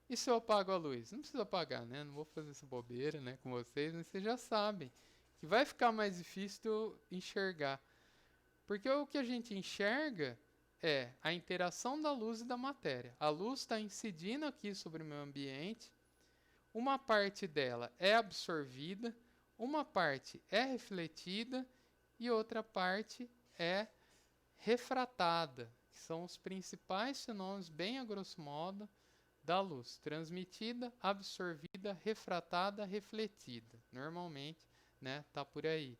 E se eu apago a luz? Não precisa apagar, né? Não vou fazer essa bobeira, né, com vocês, mas vocês já sabem que vai ficar mais difícil de eu enxergar. Porque o que a gente enxerga é a interação da luz e da matéria. A luz está incidindo aqui sobre o meu ambiente, uma parte dela é absorvida, uma parte é refletida e outra parte é refratada, que são os principais fenômenos, bem a grosso modo, da luz. Transmitida, absorvida, refratada, refletida. Normalmente, né, tá por aí.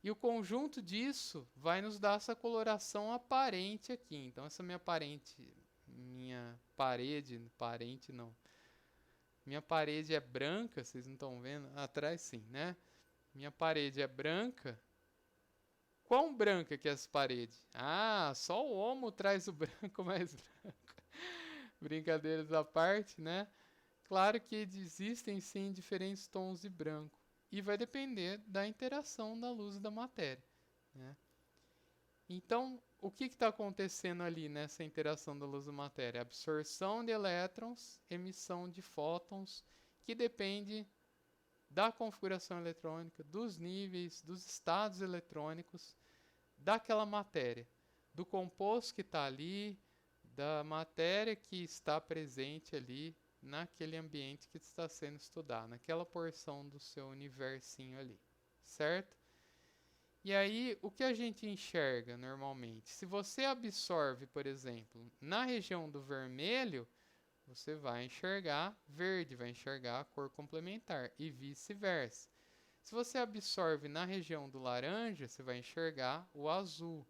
E o conjunto disso vai nos dar essa coloração aparente aqui. Então, essa minha parede não. Minha parede é branca, vocês não estão vendo? Atrás sim, né? Minha parede é branca. Quão branca que é essa parede? Ah, só o homo traz o branco mais branco. Brincadeiras à parte, né? Claro que existem sim diferentes tons de branco. E vai depender da interação da luz e da matéria, né? Então, o que está acontecendo ali nessa interação da luz e da matéria? Absorção de elétrons, emissão de fótons, que depende da configuração eletrônica, dos níveis, dos estados eletrônicos daquela matéria, do composto que está ali, da matéria que está presente ali naquele ambiente que está sendo estudado, naquela porção do seu universinho ali, certo? E aí, o que a gente enxerga normalmente? Se você absorve, por exemplo, na região do vermelho, você vai enxergar verde, vai enxergar a cor complementar e vice-versa. Se você absorve na região do laranja, você vai enxergar o azul.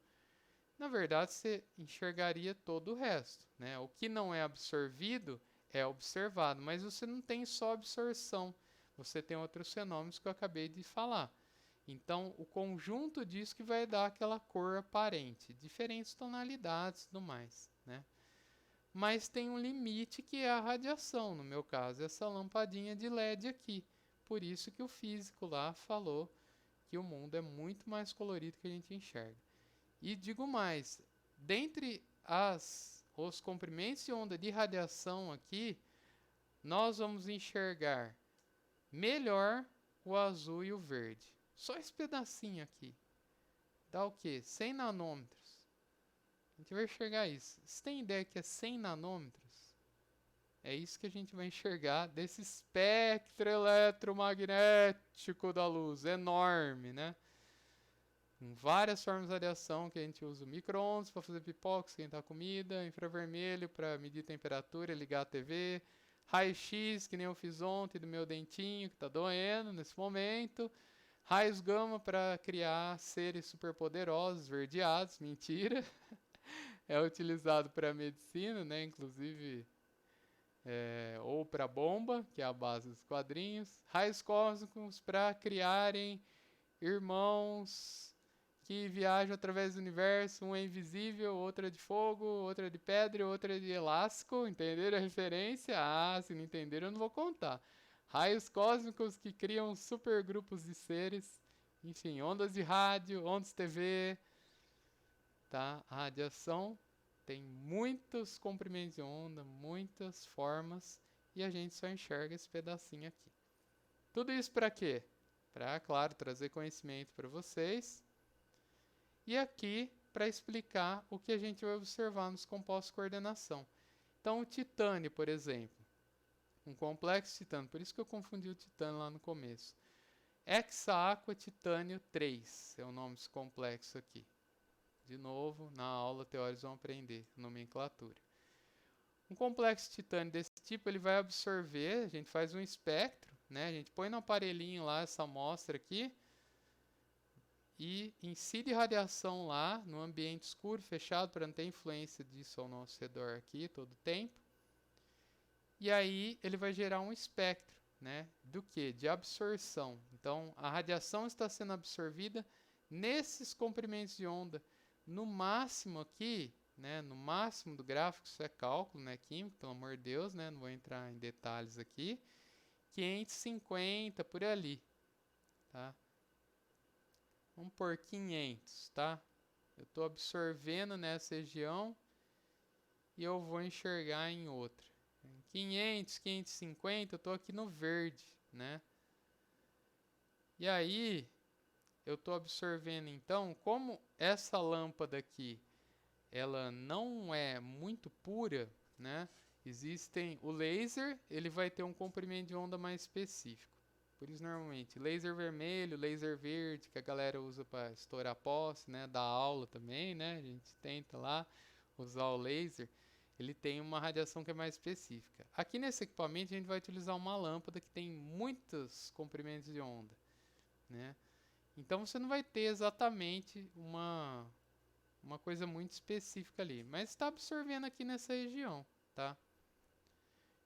Na verdade, você enxergaria todo o resto, né? O que não é absorvido é observado, mas você não tem só absorção, você tem outros fenômenos que eu acabei de falar. Então, o conjunto disso que vai dar aquela cor aparente, diferentes tonalidades e tudo mais, né? Mas tem um limite que é a radiação, no meu caso, essa lampadinha de LED aqui. Por isso que o físico lá falou que o mundo é muito mais colorido que a gente enxerga. E digo mais, dentre os comprimentos de onda de radiação aqui, nós vamos enxergar melhor o azul e o verde. Só esse pedacinho aqui. Dá o quê? 100 nanômetros. A gente vai enxergar isso. Você tem ideia que é 100 nanômetros? É isso que a gente vai enxergar desse espectro eletromagnético da luz. Enorme, né? Com várias formas de radiação que a gente usa o micro-ondas para fazer pipoca, esquentar comida, infravermelho para medir temperatura e ligar a TV, raio-x, que nem eu fiz ontem do meu dentinho que está doendo nesse momento, raios gama para criar seres superpoderosos, verdeados, mentira, é utilizado para medicina, né, inclusive, ou para bomba, que é a base dos quadrinhos, raios cósmicos para criarem irmãos que viajam através do universo, um é invisível, outra é de fogo, outra é de pedra, outra é de elástico, entenderam a referência? Ah, se não entenderam eu não vou contar. Raios cósmicos que criam supergrupos de seres, enfim, ondas de rádio, ondas TV, tá? A radiação tem muitos comprimentos de onda, muitas formas, e a gente só enxerga esse pedacinho aqui. Tudo isso para quê? Para, claro, trazer conhecimento para vocês. E aqui para explicar o que a gente vai observar nos compostos de coordenação. Então, o titânio, por exemplo, um complexo titânio, por isso que eu confundi o titânio lá no começo. Hexaaqua titânio 3 é o nome desse complexo aqui. De novo, na aula teóricos vão aprender nomenclatura. Um complexo titânio desse tipo ele vai absorver, a gente faz um espectro, né? A gente põe no aparelhinho lá essa amostra aqui e incide radiação lá no ambiente escuro, fechado, para não ter influência disso ao nosso redor aqui todo o tempo. E aí ele vai gerar um espectro, né? Do que? De absorção. Então a radiação está sendo absorvida nesses comprimentos de onda. No máximo aqui, né? No máximo do gráfico, isso é cálculo, né? Químico, pelo amor de Deus, né? Não vou entrar em detalhes aqui. 550 por ali, tá? Vamos por 500, tá? Eu estou absorvendo nessa região e eu vou enxergar em outra. 500, 550, eu estou aqui no verde, né? E aí, eu estou absorvendo então, como essa lâmpada aqui, ela não é muito pura, né? Existem, o laser, ele vai ter um comprimento de onda mais específico. Por isso, normalmente, laser vermelho, laser verde, que a galera usa para estourar poste, né? Da aula também, né? A gente tenta lá usar o laser. Ele tem uma radiação que é mais específica. Aqui nesse equipamento, a gente vai utilizar uma lâmpada que tem muitos comprimentos de onda, né? Então, você não vai ter exatamente uma coisa muito específica ali, mas está absorvendo aqui nessa região, tá?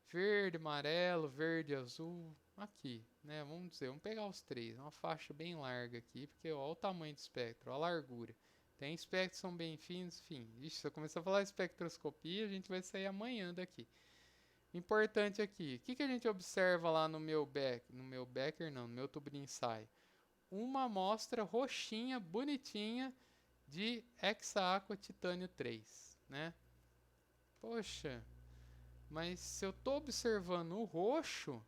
Verde, amarelo, verde, azul, aqui, né? Vamos dizer, vamos pegar os três, uma faixa bem larga aqui, porque olha o tamanho do espectro, olha a largura. Tem espectros que são bem finos, enfim. Ixi, se eu começar a falar espectroscopia, a gente vai sair amanhã daqui. Importante aqui, o que a gente observa lá no meu Becker não, no meu tubo de ensaio? Uma amostra roxinha, bonitinha, de Hexaaqua Titânio 3, né? Poxa, mas se eu estou observando o roxo,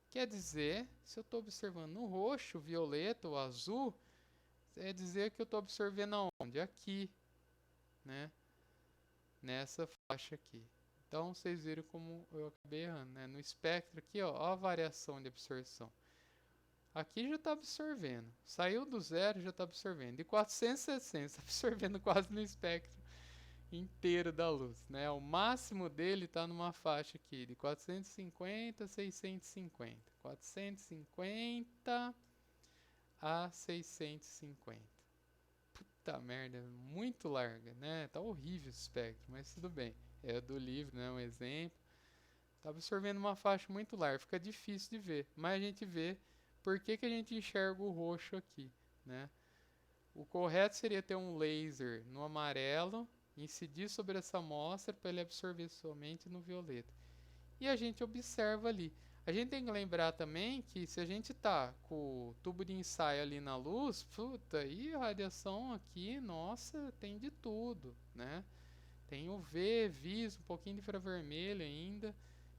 quer dizer, se eu estou observando o roxo, o violeta, o azul, quer dizer que eu estou observando aonde? Aqui, né? Nessa faixa aqui. Então, vocês viram como eu acabei errando, né? No espectro aqui, ó a variação de absorção. Aqui já está absorvendo. Saiu do zero, já está absorvendo. De 460, está absorvendo quase no espectro inteiro da luz, né? O máximo dele está numa faixa aqui de 450 a 650. 450 a 650. Puta merda, muito larga, né? Tá horrível esse espectro, mas tudo bem. É do livro, né? Um exemplo. Tá absorvendo uma faixa muito larga, fica difícil de ver, mas a gente vê por que a gente enxerga o roxo aqui, né? O correto seria ter um laser no amarelo, incidir sobre essa amostra para ele absorver somente no violeta. E a gente observa ali. A gente tem que lembrar também que se a gente tá com o tubo de ensaio ali na luz, puta, e a radiação aqui, nossa, tem de tudo, né? Tem UV, vis, um pouquinho de infravermelho ainda,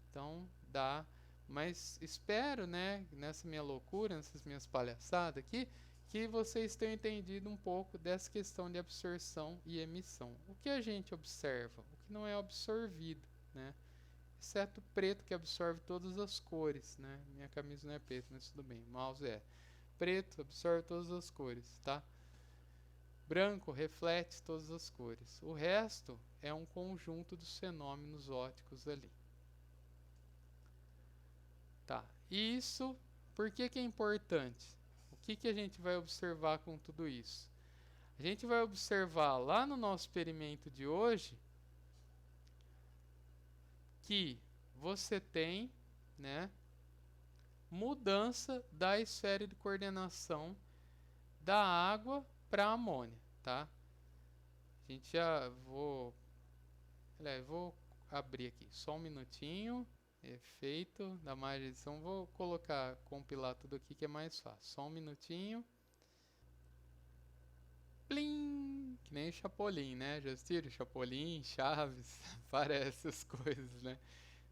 então dá. Mas espero, né, nessa minha loucura, nessas minhas palhaçadas aqui, que vocês tenham entendido um pouco dessa questão de absorção e emissão. O que a gente observa, o que não é absorvido, né? Exceto o preto que absorve todas as cores, né? Minha camisa não é preta, mas tudo bem, o mouse é. Preto absorve todas as cores, tá? Branco reflete todas as cores. O resto é um conjunto dos fenômenos ópticos ali. Tá, isso, por que é importante? O que a gente vai observar com tudo isso? A gente vai observar lá no nosso experimento de hoje que você tem, né, mudança da esfera de coordenação da água para a amônia, tá? A gente já vou abrir aqui só um minutinho. Efeito da margem de edição. Vou colocar, compilar tudo aqui que é mais fácil. Só um minutinho. Plim! Que nem Chapolin, né? Já assistiram Chapolin, Chaves? Parece essas coisas, né?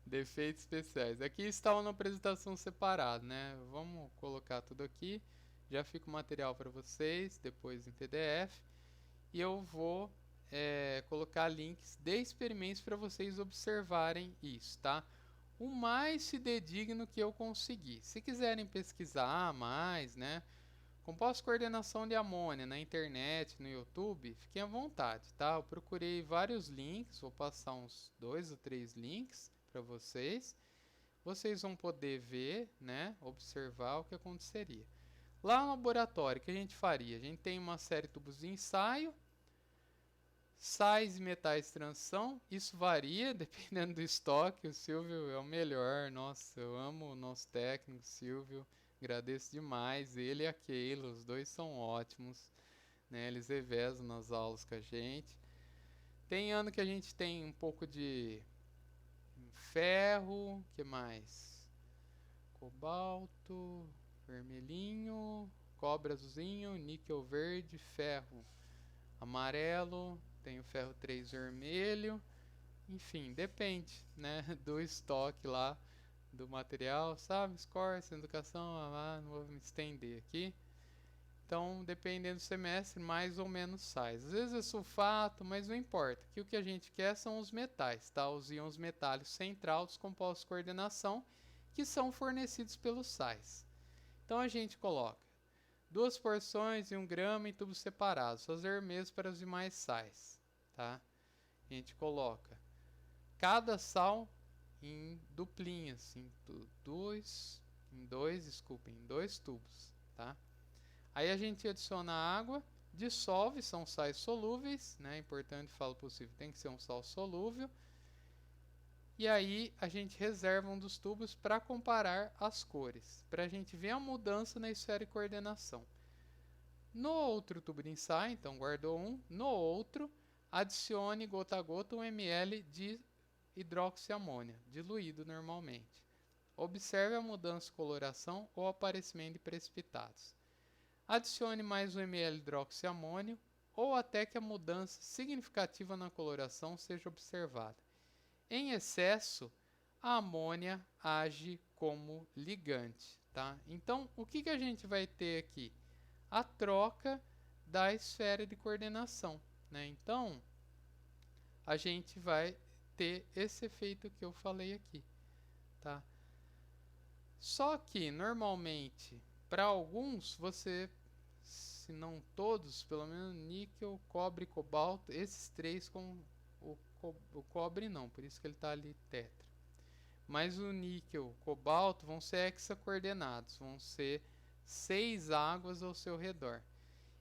Defeitos especiais. Aqui está uma apresentação separada, né? Vamos colocar tudo aqui. Já fica o material para vocês, depois em PDF. E eu vou colocar links de experimentos para vocês observarem isso, tá? O mais fidedigno que eu conseguir. Se quiserem pesquisar mais, né? Composto coordenação de amônia na internet, no YouTube, fiquem à vontade, tá? Eu procurei vários links, vou passar uns 2 ou 3 links, para vocês. Vocês vão poder ver, né, observar o que aconteceria. Lá no laboratório, o que a gente faria? A gente tem uma série de tubos de ensaio, sais e metais de transição. Isso varia dependendo do estoque. O Silvio é o melhor. Nossa, eu amo o nosso técnico, Silvio. Agradeço demais. Ele e a Keila, os dois são ótimos, né? Eles revezam nas aulas com a gente. Tem ano que a gente tem um pouco de ferro, que mais? Cobalto, vermelhinho, cobre azulzinho, níquel verde, ferro amarelo, tem o ferro 3 vermelho, enfim, depende, né, do estoque lá do material, sabe? Score, educação, não vou me estender aqui. Então, dependendo do semestre, mais ou menos sais. Às vezes é sulfato, mas não importa. Aqui o que a gente quer são os metais, tá? Os íons metálicos central dos compostos de coordenação, que são fornecidos pelos sais. Então, a gente coloca 2 porções e 1 grama em tubos separados. Fazer o mesmo para os demais sais, tá? A gente coloca cada sal em duplinhas, em dois tubos, tá? Aí a gente adiciona água, dissolve, são sais solúveis, né? É importante, falo possível, tem que ser um sal solúvel. E aí a gente reserva um dos tubos para comparar as cores, para a gente ver a mudança na esfera de coordenação. No outro tubo de ensaio, então guardou um, no outro adicione gota a gota 1 ml de hidroxiamônia, diluído normalmente. Observe a mudança de coloração ou aparecimento de precipitados. Adicione mais 1 ml de hidroxiamônio ou até que a mudança significativa na coloração seja observada. Em excesso, a amônia age como ligante, tá? Então, o que a gente vai ter aqui? A troca da esfera de coordenação, né? Então, a gente vai ter esse efeito que eu falei aqui, tá? Só que, normalmente, para alguns, se não todos, pelo menos níquel, cobre, cobalto, esses três com o cobre não, por isso que ele está ali tetra. Mas o níquel, cobalto vão ser hexacoordenados, vão ser 6 águas ao seu redor.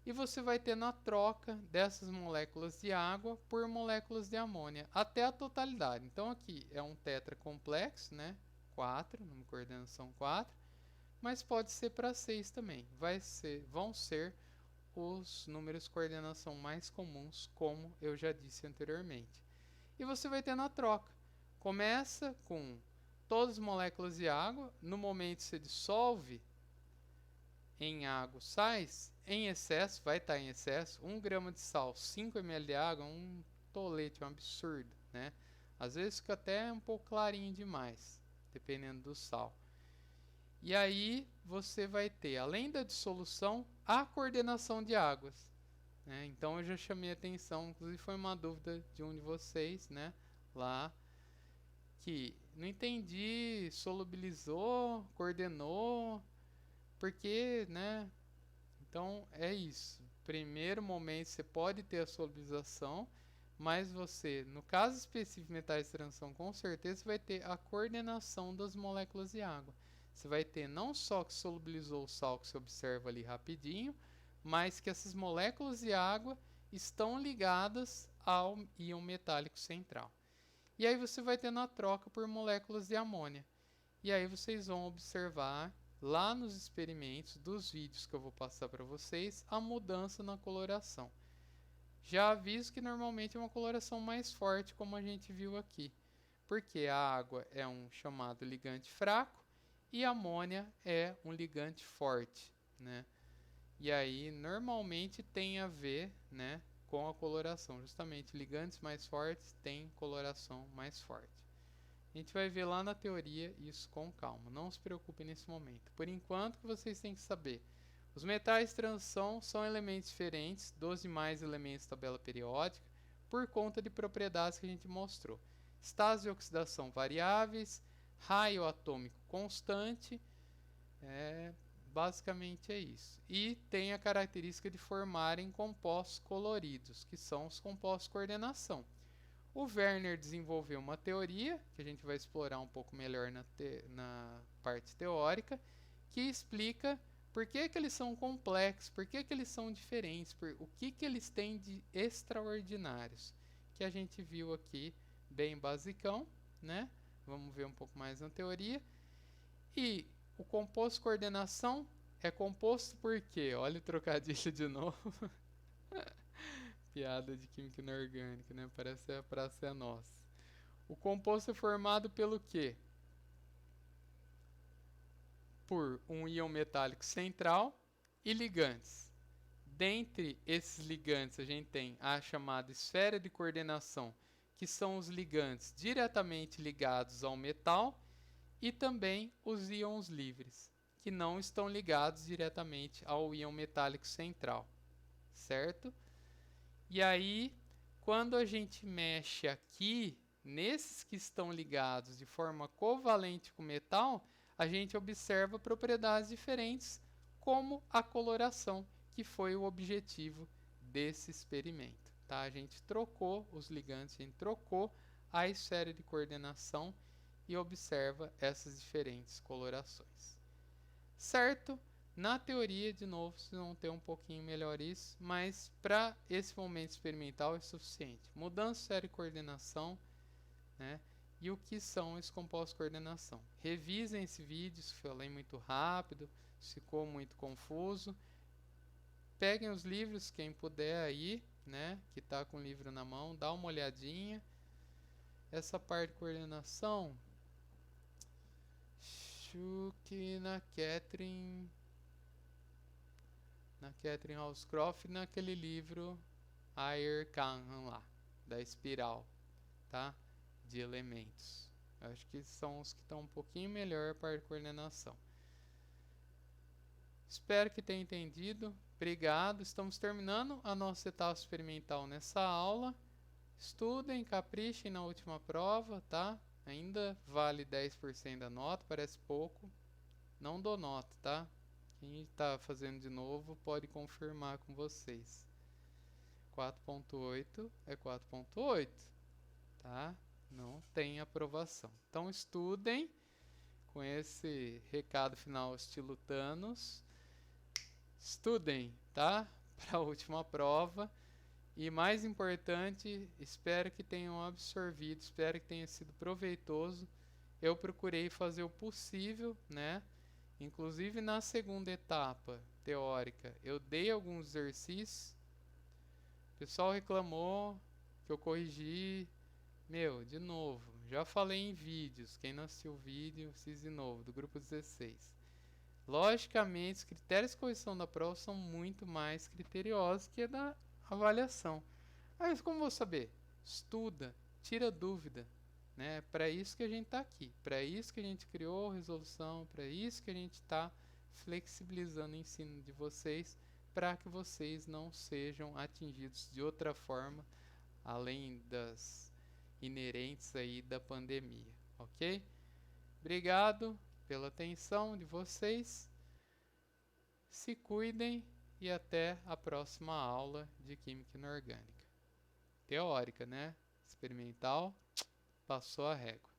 E você vai ter na troca dessas moléculas de água por moléculas de amônia, até a totalidade. Então aqui é um tetra complexo, né? 4, numa coordenação 4, mas pode ser para 6 também. Vão ser os números de coordenação mais comuns, como eu já disse anteriormente. E você vai ter na troca. Começa com todas as moléculas de água, no momento você dissolve em água sais, em excesso, vai estar em excesso, 1 grama de sal, 5 ml de água, um tolete, um absurdo, né? Às vezes fica até um pouco clarinho demais, dependendo do sal. E aí você vai ter, além da dissolução, a coordenação de águas. Né? Então eu já chamei a atenção, inclusive foi uma dúvida de um de vocês, né? Lá, que não entendi, solubilizou, coordenou, porque, né? Então é isso. Primeiro momento você pode ter a solubilização, mas você, no caso específico de metais de transição, com certeza vai ter a coordenação das moléculas de água. Você vai ter não só que solubilizou o sal que você observa ali rapidinho, mas que essas moléculas de água estão ligadas ao íon metálico central. E aí você vai ter na troca por moléculas de amônia. E aí vocês vão observar lá nos experimentos dos vídeos que eu vou passar para vocês a mudança na coloração. Já aviso que normalmente é uma coloração mais forte, como a gente viu aqui, porque a água é um chamado ligante fraco e a amônia é um ligante forte, né? E aí normalmente tem a ver, né, com a coloração. Justamente ligantes mais fortes têm coloração mais forte. A gente vai ver lá na teoria isso com calma. Não se preocupe nesse momento. Por enquanto, o que vocês têm que saber? Os metais de transição são elementos diferentes dos demais elementos da tabela periódica por conta de propriedades que a gente mostrou. Estados de oxidação variáveis, raio atômico constante, basicamente é isso. E tem a característica de formarem compostos coloridos, que são os compostos de coordenação. O Werner desenvolveu uma teoria, que a gente vai explorar um pouco melhor na parte teórica, que explica por que eles são complexos, por que eles são diferentes, o que eles têm de extraordinários, que a gente viu aqui bem basicão, né? Vamos ver um pouco mais na teoria. E o composto coordenação é composto por quê? Olha o trocadilho de novo. Piada de química inorgânica, né? Parece a praça é nossa. O composto é formado pelo quê? Por um íon metálico central e ligantes. Dentre esses ligantes, a gente tem a chamada esfera de coordenação, que são os ligantes diretamente ligados ao metal, e também os íons livres, que não estão ligados diretamente ao íon metálico central, certo? E aí, quando a gente mexe aqui, nesses que estão ligados de forma covalente com o metal, a gente observa propriedades diferentes, como a coloração, que foi o objetivo desse experimento. Tá? A gente trocou os ligantes, a gente trocou a esfera de coordenação e observa essas diferentes colorações. Certo? Na teoria, de novo, vocês vão ter um pouquinho melhor isso, mas para esse momento experimental é suficiente. Mudança de esfera de coordenação, né? E o que são esses compostos de coordenação. Revisem esse vídeo, se falei muito rápido, se ficou muito confuso. Peguem os livros, quem puder aí, né? Que está com o livro na mão, dá uma olhadinha. Essa parte de coordenação, acho que na Catherine Housecroft, naquele livro Ayer Kahn lá, da espiral, tá? De elementos. Acho que são os que estão um pouquinho melhor para a coordenação. Espero que tenha entendido. Obrigado. Estamos terminando a nossa etapa experimental nessa aula. Estudem, caprichem na última prova, tá? Ainda vale 10% da nota, parece pouco. Não dou nota, tá? Quem está fazendo de novo pode confirmar com vocês. 4.8 é 4.8, tá? Não tem aprovação. Então estudem com esse recado final estilo Thanos. Estudem, tá? Para a última prova. E mais importante, espero que tenham absorvido, espero que tenha sido proveitoso. Eu procurei fazer o possível, né? Inclusive na segunda etapa teórica, eu dei alguns exercícios. O pessoal reclamou que eu corrigi. Meu, de novo, já falei em vídeos. Quem não assistiu o vídeo, assiste de novo, do grupo 16. Logicamente, os critérios de correção da prova são muito mais criteriosos que a da avaliação. Mas como vou saber? Estuda, tira dúvida. Né? Para isso que a gente está aqui. Para isso que a gente criou resolução. Para isso que a gente está flexibilizando o ensino de vocês. Para que vocês não sejam atingidos de outra forma. Além das inerentes aí da pandemia. Ok? Obrigado pela atenção de vocês. Se cuidem. E até a próxima aula de Química Inorgânica. Teórica, né? Experimental, passou a régua.